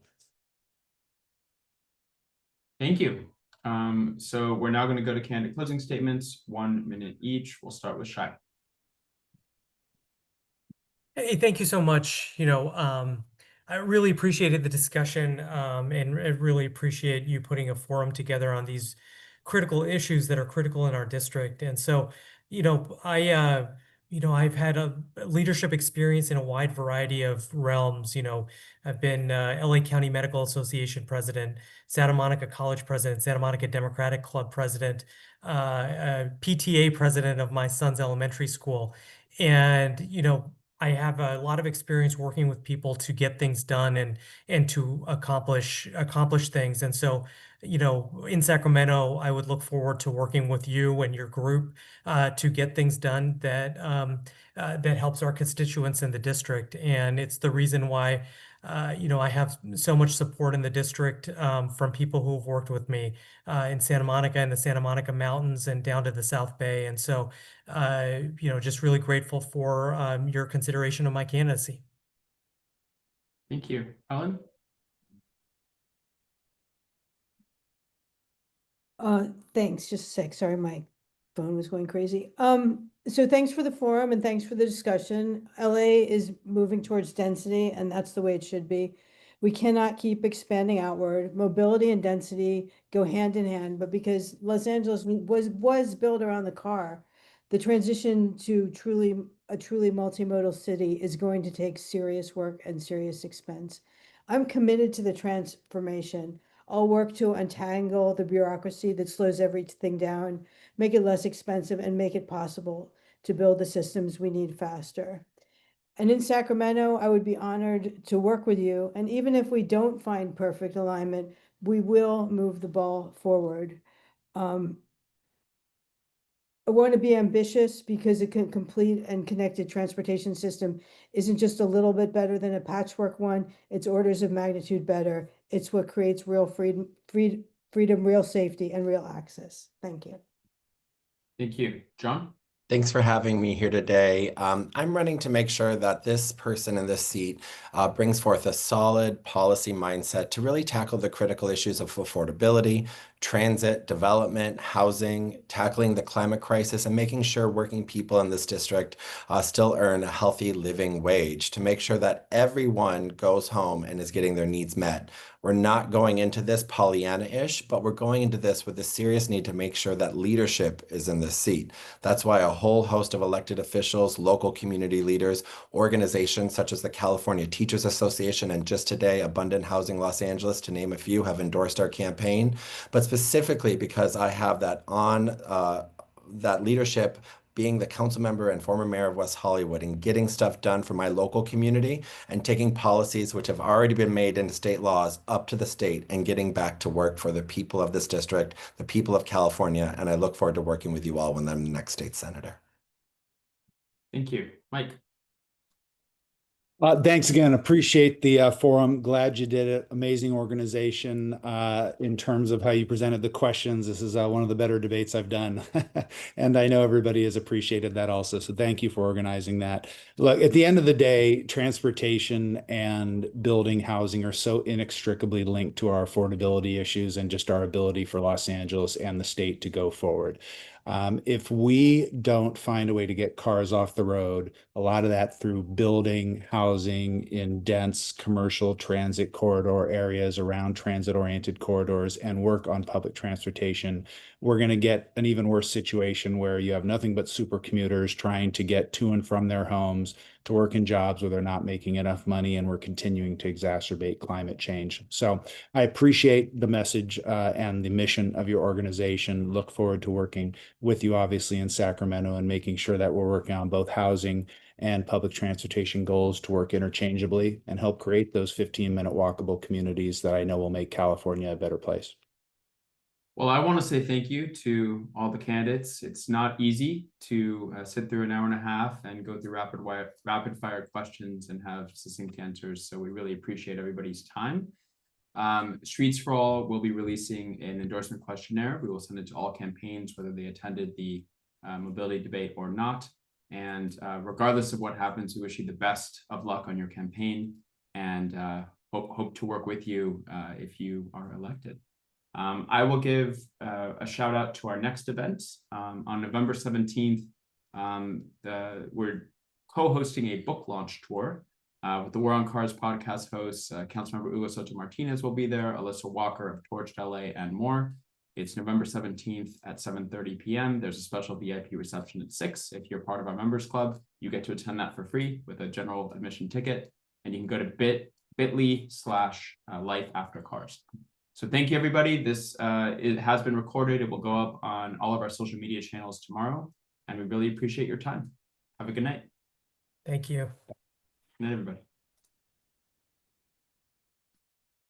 Thank you. So we're now going to go to candidate closing statements, 1 minute each. We'll start with Shai. Hey, thank you so much. I really appreciated the discussion, and I really appreciate you putting a forum together on these critical issues that are critical in our district. And so, I've had a leadership experience in a wide variety of realms. I've been LA County Medical Association president, Santa Monica College president, Santa Monica Democratic Club president, PTA president of my son's elementary school. And, I have a lot of experience working with people to get things done and to accomplish things. And so, in Sacramento, I would look forward to working with you and your group to get things done that helps our constituents in the district. And it's the reason why I have so much support in the district from people who have worked with me in Santa Monica and the Santa Monica Mountains and down to the South Bay. And so, just really grateful for your consideration of my candidacy. Thank you. Ellen? Thanks. Just a sec. Sorry, my phone was going crazy. So thanks for the forum and thanks for the discussion. LA is moving towards density, and that's the way it should be. We cannot keep expanding outward. Mobility and density go hand in hand, but because Los Angeles was built around the car, the transition to a truly multimodal city is going to take serious work and serious expense. I'm committed to the transformation. I'll work to untangle the bureaucracy that slows everything down, make it less expensive, and make it possible to build the systems we need faster. And in Sacramento, I would be honored to work with you. And even if we don't find perfect alignment, we will move the ball forward. I want to be ambitious because a complete and connected transportation system isn't just a little bit better than a patchwork one. It's orders of magnitude better. It's what creates real freedom, real safety, and real access. Thank you. Thank you. John? Thanks for having me here today. I'm running to make sure that this person in this seat brings forth a solid policy mindset to really tackle the critical issues of affordability, transit, development, housing, tackling the climate crisis, and making sure working people in this district still earn a healthy living wage, to make sure that everyone goes home and is getting their needs met. We're not going into this Pollyanna-ish, but we're going into this with a serious need to make sure that leadership is in this seat. That's why a whole host of elected officials, local community leaders, organizations such as the California Teachers Association, and just today, Abundant Housing Los Angeles, to name a few, have endorsed our campaign. But specifically because I have that leadership, being the council member and former mayor of West Hollywood, and getting stuff done for my local community and taking policies which have already been made into state laws up to the state and getting back to work for the people of this district, the people of California. And I look forward to working with you all when I'm the next state senator. Thank you. Mike? Thanks again. Appreciate the forum. Glad you did it. Amazing organization in terms of how you presented the questions. This is one of the better debates I've done. And I know everybody has appreciated that also. So thank you for organizing that. Look, at the end of the day, transportation and building housing are so inextricably linked to our affordability issues and just our ability for Los Angeles and the state to go forward. If we don't find a way to get cars off the road, a lot of that through building housing in dense commercial transit corridor areas around transit-oriented corridors and work on public transportation, we're going to get an even worse situation where you have nothing but super commuters trying to get to and from their homes to work in jobs where they're not making enough money, and we're continuing to exacerbate climate change. So I appreciate the message and the mission of your organization. Look forward to working with you, obviously, in Sacramento and making sure that we're working on both housing and public transportation goals to work interchangeably and help create those 15-minute walkable communities that I know will make California a better place. Well, I want to say thank you to all the candidates. It's not easy to sit through an hour and a half and go through rapid fire questions and have succinct answers. So we really appreciate everybody's time. Streets for All will be releasing an endorsement questionnaire. We will send it to all campaigns, whether they attended the mobility debate or not. And regardless of what happens, we wish you the best of luck on your campaign, and hope to work with you if you are elected. I will give a shout out to our next event on November 17th. We're co-hosting a book launch tour with the War on Cars podcast hosts. Councilmember Hugo Soto Martinez will be there, Alyssa Walker of Torched LA, and more. It's November 17th at 7:30 p.m. There's a special VIP reception at 6. If you're part of our members club, you get to attend that for free with a general admission ticket, and you can go to bit.ly/life after cars. So thank you, everybody. This it has been recorded. It will go up on all of our social media channels tomorrow, and we really appreciate your time. Have a good night. Thank you. Good night, everybody.